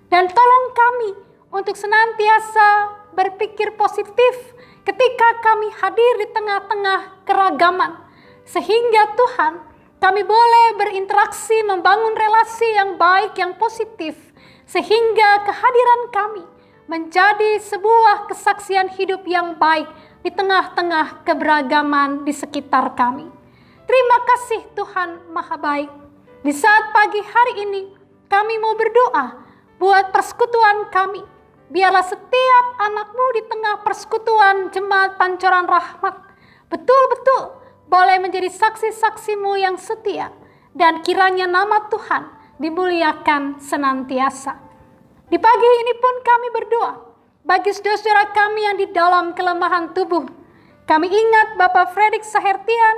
Dan tolong kami untuk senantiasa berpikir positif ketika kami hadir di tengah-tengah keragaman, sehingga Tuhan, kami boleh berinteraksi, membangun relasi yang baik, yang positif, sehingga kehadiran kami menjadi sebuah kesaksian hidup yang baik di tengah-tengah keberagaman di sekitar kami. Terima kasih Tuhan Maha Baik. Di saat pagi hari ini, kami mau berdoa buat persekutuan kami. Biarlah setiap anak-Mu di tengah persekutuan Jemaat Pancoran Rahmat betul-betul boleh menjadi saksi-saksi-Mu yang setia, dan kiranya nama Tuhan dimuliakan senantiasa. Di pagi ini pun kami berdoa bagi saudara-saudara kami yang di dalam kelemahan tubuh. Kami ingat Bapak Fredrik Sahertian,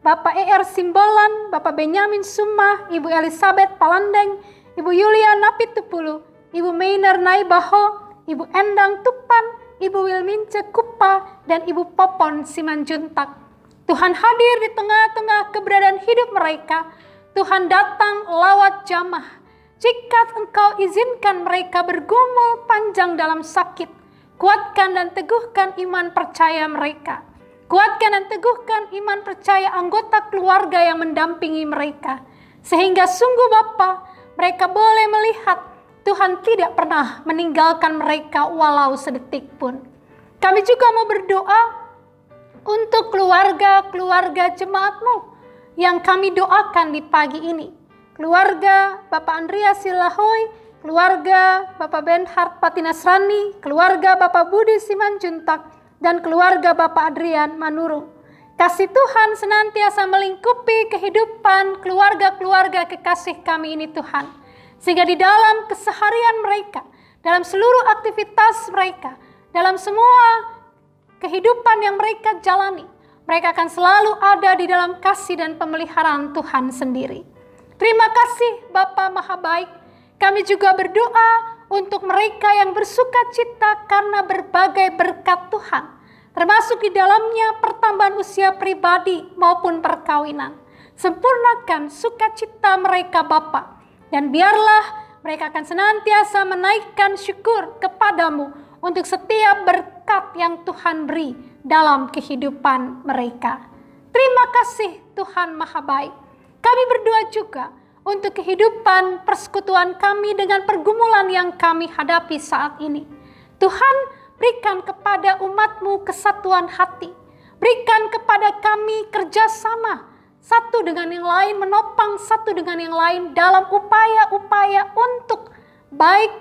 Bapak E.R. Simbolan, Bapak Benyamin Sumah, Ibu Elizabeth Palandeng, Ibu Yulia Napitupulu, Ibu Mainer Naibaho, Ibu Endang Tupan, Ibu Wilmince Kupa, dan Ibu Popon Simanjuntak. Tuhan hadir di tengah-tengah keberadaan hidup mereka. Tuhan datang lawat jamah. Jika Engkau izinkan mereka bergumul panjang dalam sakit, kuatkan dan teguhkan iman percaya mereka. Kuatkan dan teguhkan iman percaya anggota keluarga yang mendampingi mereka. Sehingga sungguh Bapa, mereka boleh melihat Tuhan tidak pernah meninggalkan mereka walau sedetik pun. Kami juga mau berdoa untuk keluarga-keluarga jemaat-Mu yang kami doakan di pagi ini. Keluarga Bapak Andreas Silahoy keluarga Bapak Benhard Patinasrani, keluarga Bapak Budi Simanjuntak, dan keluarga Bapak Adrian Manurung. Kasih Tuhan senantiasa melingkupi kehidupan keluarga-keluarga kekasih kami ini Tuhan. Sehingga di dalam keseharian mereka, dalam seluruh aktivitas mereka, dalam semua kehidupan yang mereka jalani, mereka akan selalu ada di dalam kasih dan pemeliharaan Tuhan sendiri. Terima kasih Bapa Maha Baik. Kami juga berdoa untuk mereka yang bersuka cita karena berbagai berkat Tuhan, termasuk di dalamnya pertambahan usia pribadi maupun perkawinan. Sempurnakan sukacita mereka Bapa, dan biarlah mereka akan senantiasa menaikkan syukur kepadamu untuk setiap berkat yang Tuhan beri dalam kehidupan mereka. Terima kasih Tuhan Maha Baik. Kami berdoa juga untuk kehidupan persekutuan kami dengan pergumulan yang kami hadapi saat ini. Tuhan, berikan kepada umat-Mu kesatuan hati. Berikan kepada kami kerjasama satu dengan yang lain, menopang satu dengan yang lain dalam upaya-upaya untuk baik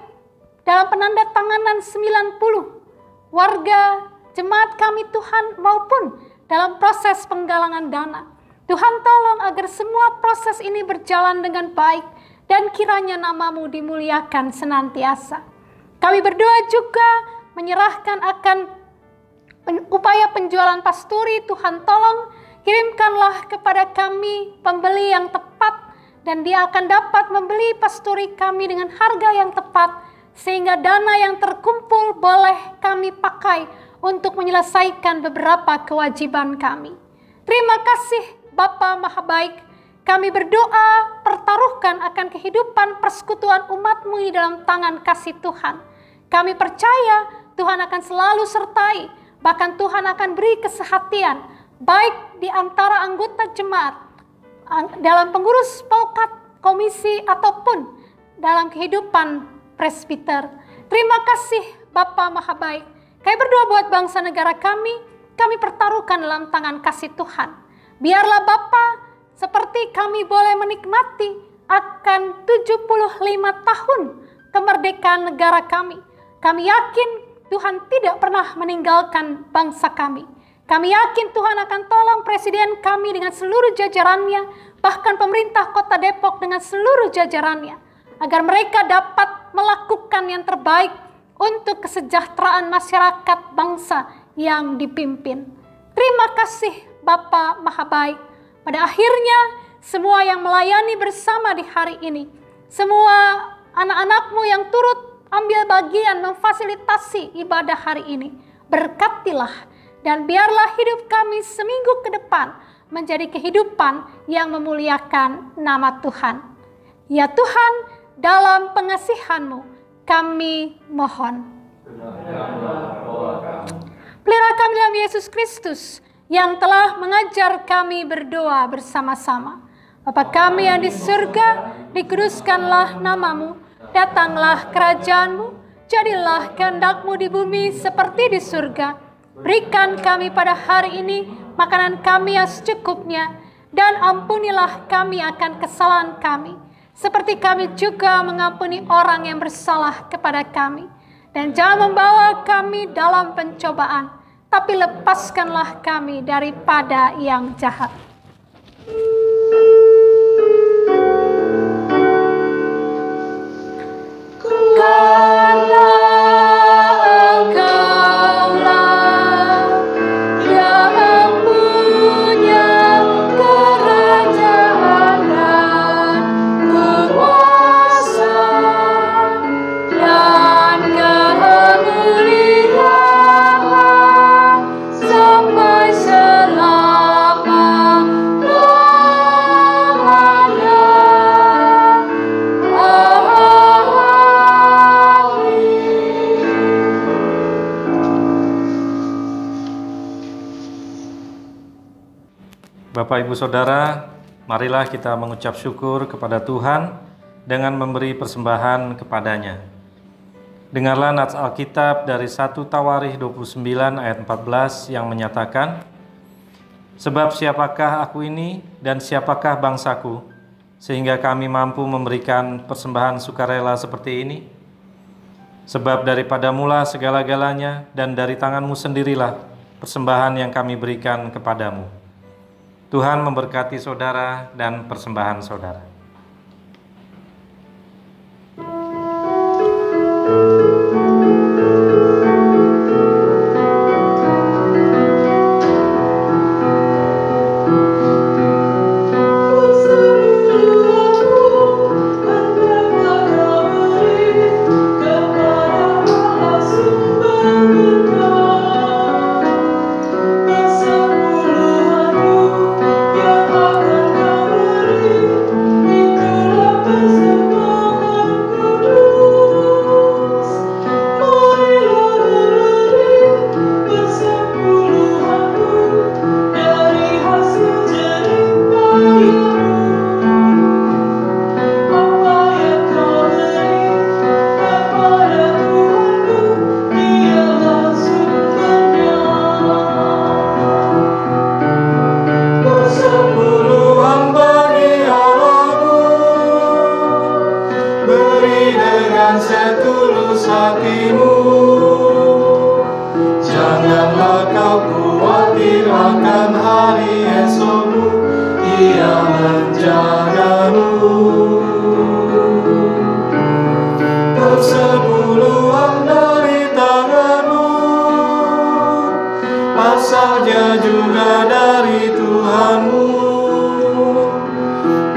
dalam penandatanganan 90 warga jemaat kami Tuhan, maupun dalam proses penggalangan dana. Tuhan tolong agar semua proses ini berjalan dengan baik dan kiranya nama-Mu dimuliakan senantiasa. Kami berdoa juga menyerahkan akan upaya penjualan pasturi. Tuhan tolong kirimkanlah kepada kami pembeli yang tepat, dan dia akan dapat membeli pasturi kami dengan harga yang tepat, sehingga dana yang terkumpul boleh kami pakai untuk menyelesaikan beberapa kewajiban kami. Terima kasih Bapa Maha Baik. Kami berdoa pertaruhkan akan kehidupan persekutuan umat-Mu di dalam tangan kasih Tuhan. Kami percaya Tuhan akan selalu sertai, bahkan Tuhan akan beri kesehatian, baik di antara anggota jemaat, dalam pengurus paukat, komisi, ataupun dalam kehidupan presbiter. Terima kasih Bapa Maha Baik. Kami berdoa buat bangsa negara kami pertaruhkan dalam tangan kasih Tuhan. Biarlah Bapa, seperti kami boleh menikmati akan 75 tahun kemerdekaan negara kami. Kami yakin Tuhan tidak pernah meninggalkan bangsa kami. Kami yakin Tuhan akan tolong Presiden kami dengan seluruh jajarannya, bahkan pemerintah Kota Depok dengan seluruh jajarannya, agar mereka dapat melakukan yang terbaik untuk kesejahteraan masyarakat bangsa yang dipimpin. Terima kasih Bapa Maha Baik. Pada akhirnya, semua yang melayani bersama di hari ini, semua anak-anak-Mu yang turut ambil bagian memfasilitasi ibadah hari ini, berkatilah, dan biarlah hidup kami seminggu ke depan menjadi kehidupan yang memuliakan nama Tuhan. Ya Tuhan, dalam pengasihan-Mu kami mohon. Pelihara kami dalam Yesus Kristus, yang telah mengajar kami berdoa bersama-sama. Bapa kami yang di surga, dikuduskanlah nama-Mu, datanglah kerajaan-Mu, jadilah kehendak-Mu di bumi seperti di surga. Berikan kami pada hari ini makanan kami yang secukupnya, dan ampunilah kami akan kesalahan kami, seperti kami juga mengampuni orang yang bersalah kepada kami. Dan jangan membawa kami dalam pencobaan, tapi lepaskanlah kami daripada yang jahat. Bapak Ibu Saudara, marilah kita mengucap syukur kepada Tuhan dengan memberi persembahan kepadanya. Dengarlah nats Alkitab dari 1 Tawarikh 29 ayat 14 yang menyatakan, "Sebab siapakah aku ini dan siapakah bangsaku, sehingga kami mampu memberikan persembahan sukarela seperti ini. Sebab daripada mula segala-galanya dan dari tangan-Mu sendirilah persembahan yang kami berikan kepadamu. Tuhan memberkati saudara dan persembahan saudara. Asalnya juga dari Tuhan-Mu,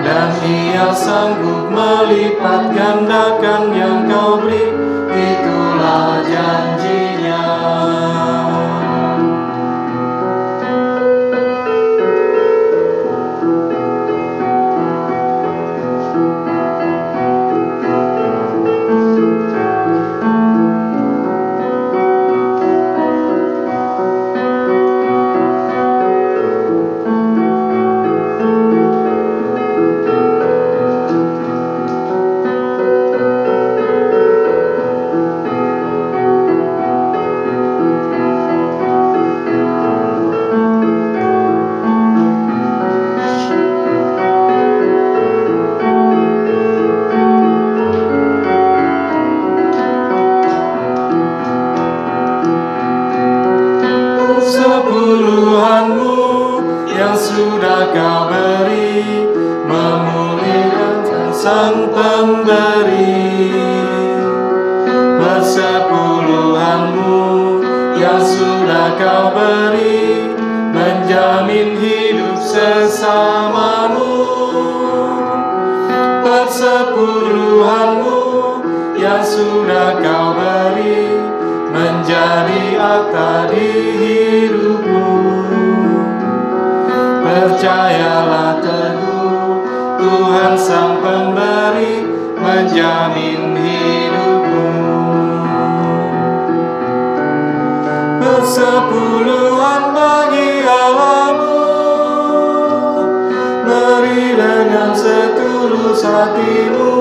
dan Ia sanggup melipat gandakan yang Kau beri, itulah janji-Nya. Sepuluhan-Mu yang sudah Kau beri, memuliakan Sang Pemberi. Persepuluhan-Mu yang sudah Kau beri, menjamin hidup sesamamu. Persepuluhan-Mu yang sudah Kau beri, menjadi akta di hidupmu. Percayalah teguh, Tuhan Sang Pemberi menjamin hidupmu. Persepuluhan bagi Allah-Mu, beri dengan setulus hatimu.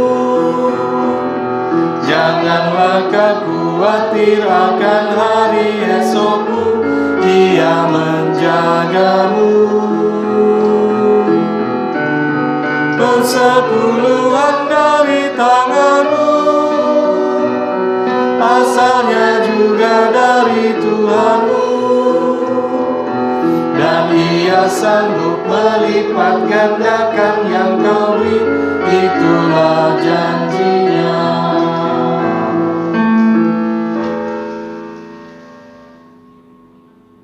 Janganlah kau khawatir akan hari esokmu, Ia menjagamu. Persepuluhan dari tangan-Mu, asalnya juga dari Tuhan-Mu, dan Ia sanggup melipat gandakan yang Kau beri, itulah janji-Nya.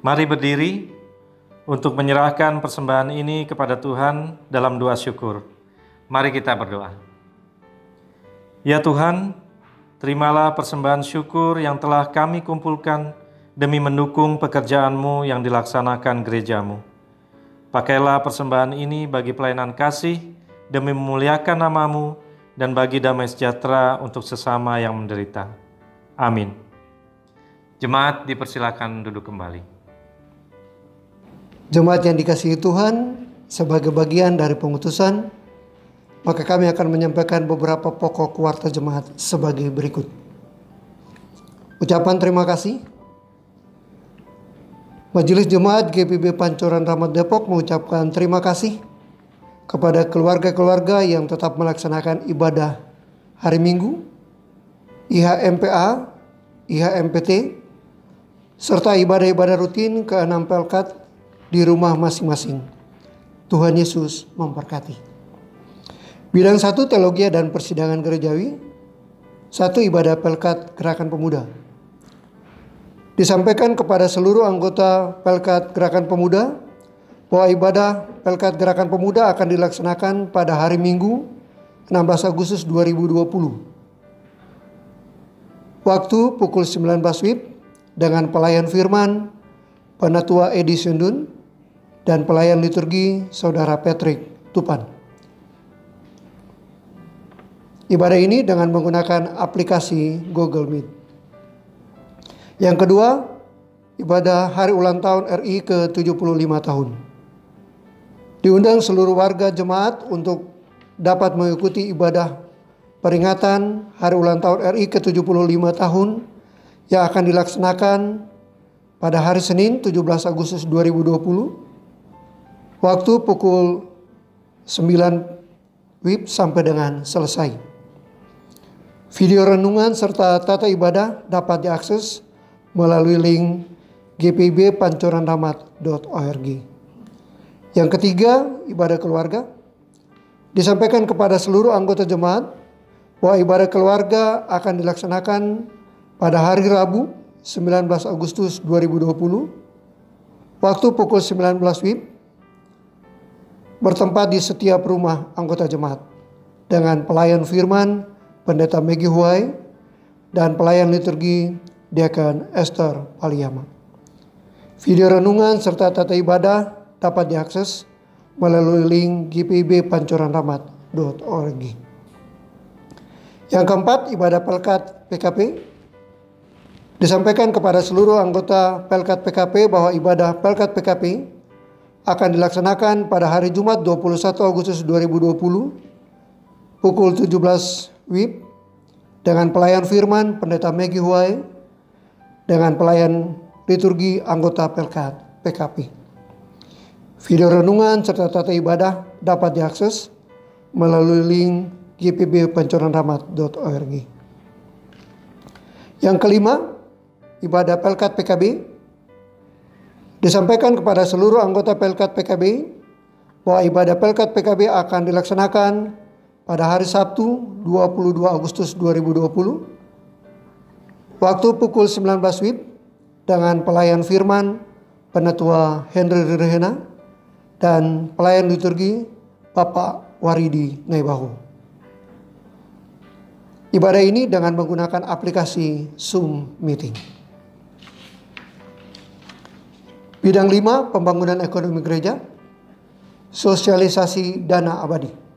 Mari berdiri untuk menyerahkan persembahan ini kepada Tuhan dalam doa syukur. Mari kita berdoa. Ya Tuhan, terimalah persembahan syukur yang telah kami kumpulkan demi mendukung pekerjaan-Mu yang dilaksanakan gereja-Mu. Pakailah persembahan ini bagi pelayanan kasih demi memuliakan nama-Mu dan bagi damai sejahtera untuk sesama yang menderita. Amin. Jemaat dipersilakan duduk kembali. Jemaat yang dikasihi Tuhan, sebagai bagian dari pengutusan, maka kami akan menyampaikan beberapa pokok warta jemaat sebagai berikut. Ucapan terima kasih. Majelis Jemaat GPB Pancoran Rahmat Depok mengucapkan terima kasih kepada keluarga-keluarga yang tetap melaksanakan ibadah hari Minggu, IHMPA, IHMPT, serta ibadah-ibadah rutin ke-6 Pelkat di rumah masing-masing. Tuhan Yesus memberkati. Bidang 1 Teologia dan Persidangan Gerejawi, 1 Ibadah Pelkat Gerakan Pemuda. Disampaikan kepada seluruh anggota Pelkat Gerakan Pemuda bahwa ibadah Pelkat Gerakan Pemuda akan dilaksanakan pada hari Minggu 16 Agustus 2020. Waktu pukul 19 WIB dengan pelayan firman Penatua Edi Sundun dan pelayan liturgi Saudara Patrick Tupan. Ibadah ini dengan menggunakan aplikasi Google Meet. Yang kedua, ibadah hari ulang tahun RI ke-75 tahun. Diundang seluruh warga jemaat untuk dapat mengikuti ibadah peringatan hari ulang tahun RI ke-75 tahun yang akan dilaksanakan pada hari Senin 17 Agustus 2020, waktu pukul 9 WIB sampai dengan selesai. Video renungan serta tata ibadah dapat diakses melalui link gpbpancoranramat.org. Yang ketiga, ibadah keluarga. Disampaikan kepada seluruh anggota jemaat bahwa ibadah keluarga akan dilaksanakan pada hari Rabu 19 Agustus 2020, waktu pukul 19 WIB, bertempat di setiap rumah anggota jemaat dengan pelayan firman Pendeta Maggie Huai dan pelayan liturgi Deacon Esther Paliama. Video renungan serta tata ibadah dapat diakses melalui link gpbpancoranramat.org. Yang keempat, ibadah Pelkat PKP. Disampaikan kepada seluruh anggota Pelkat PKP bahwa ibadah Pelkat PKP akan dilaksanakan pada hari Jumat 21 Agustus 2020 pukul 17 WIB dengan pelayan firman Pendeta Maggie Huai dengan pelayan liturgi anggota Pelkat PKP. Video renungan serta tata ibadah dapat diakses melalui link gpbpancoranramat.org. Yang kelima, ibadah Pelkat PKB. Disampaikan kepada seluruh anggota Pelkat PKB bahwa ibadah Pelkat PKB akan dilaksanakan pada hari Sabtu 22 Agustus 2020, waktu pukul 19 WIB dengan pelayan firman Penatua Henry Rirhena dan pelayan liturgi Bapak Waridi Naibahu. Ibadah ini dengan menggunakan aplikasi Zoom Meeting. Bidang 5, pembangunan ekonomi gereja, sosialisasi dana abadi.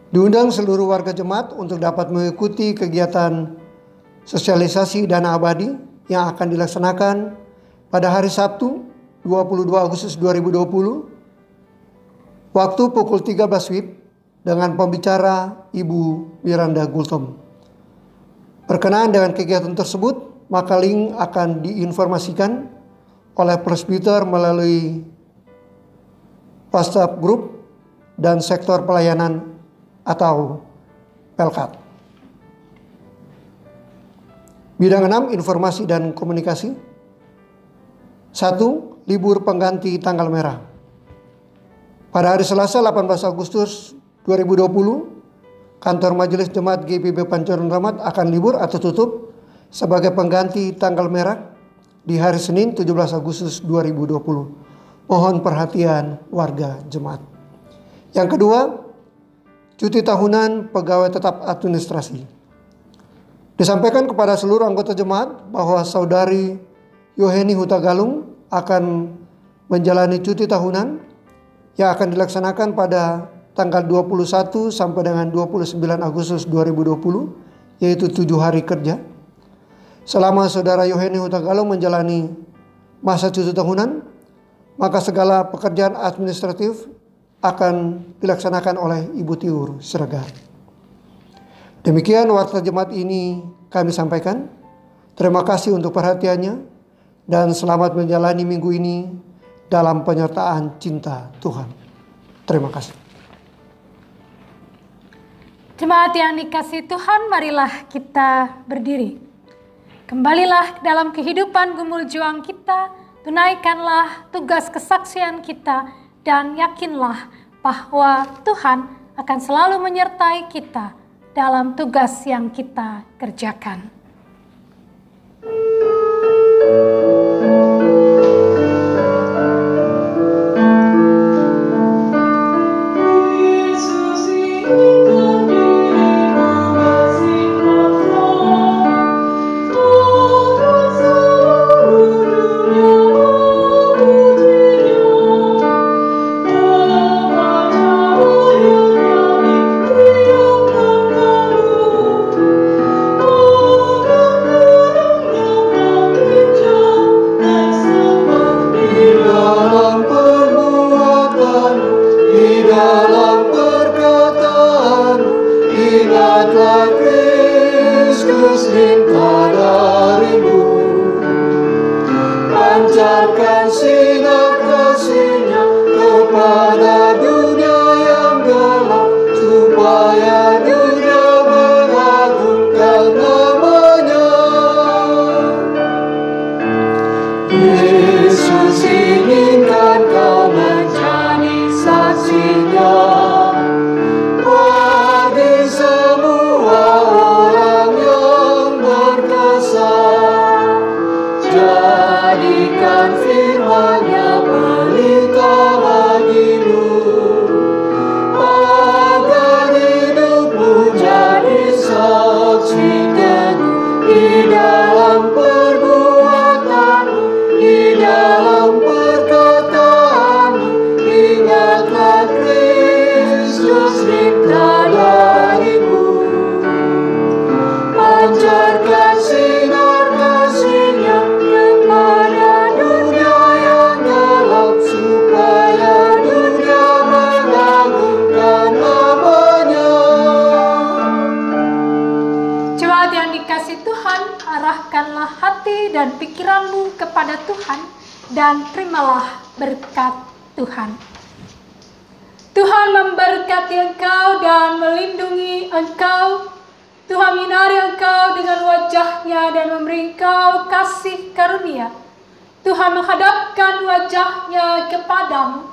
Diundang seluruh warga jemaat untuk dapat mengikuti kegiatan sosialisasi dana abadi yang akan dilaksanakan pada hari Sabtu 22 Agustus 2020, waktu pukul 13 WIB dengan pembicara Ibu Miranda Gultom. Berkenaan dengan kegiatan tersebut, maka link akan diinformasikan oleh presbiter melalui WhatsApp Group dan sektor pelayanan atau Pelkat. Bidang 6, informasi dan komunikasi. 1. Libur pengganti tanggal merah. Pada hari Selasa 18 Agustus 2020, kantor Majelis Jemaat GPB Pancoran Ramat akan libur atau tutup sebagai pengganti tanggal merah di hari Senin 17 Agustus 2020. Mohon perhatian warga jemaat. Yang kedua, cuti tahunan pegawai tetap administrasi. Disampaikan kepada seluruh anggota jemaat bahwa Saudari Yoheni Hutagalung akan menjalani cuti tahunan yang akan dilaksanakan pada tanggal 21 sampai dengan 29 Agustus 2020, yaitu 7 hari kerja. Selama Saudara Yoheni Hutagalung menjalani masa cuti tahunan, maka segala pekerjaan administratif akan dilaksanakan oleh Ibu Tiur Siregar. Demikian warta jemaat ini kami sampaikan. Terima kasih untuk perhatiannya dan selamat menjalani minggu ini dalam penyertaan cinta Tuhan. Terima kasih. Jemaat yang dikasihi Tuhan, marilah kita berdiri. Kembalilah dalam kehidupan gumul juang kita, tunaikanlah tugas kesaksian kita, dan yakinlah bahwa Tuhan akan selalu menyertai kita dalam tugas yang kita kerjakan. Dan pikiranmu kepada Tuhan, dan terimalah berkat Tuhan. Tuhan memberkati engkau dan melindungi engkau. Tuhan menyinari engkau dengan wajah-Nya dan memberi engkau kasih karunia. Tuhan menghadapkan wajah-Nya kepadamu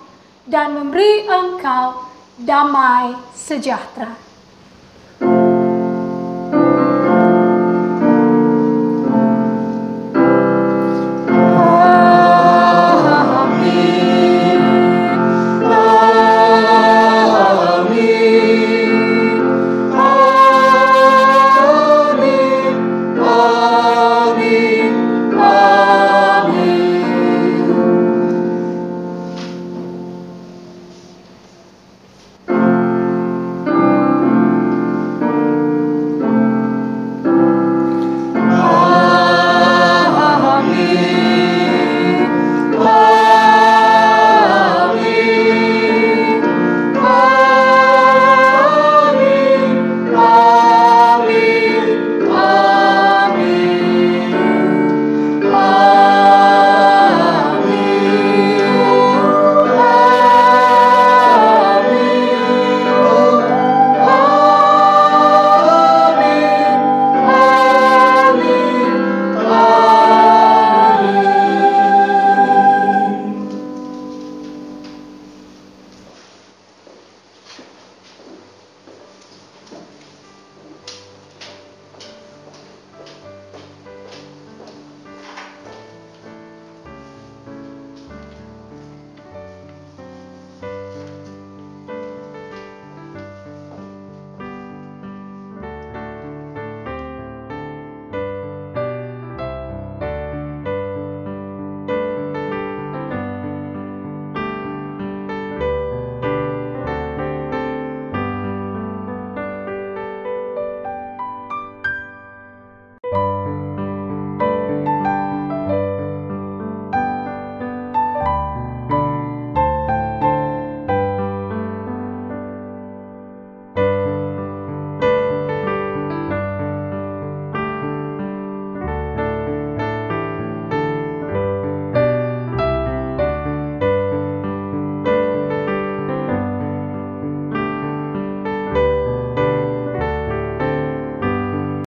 dan memberi engkau damai sejahtera.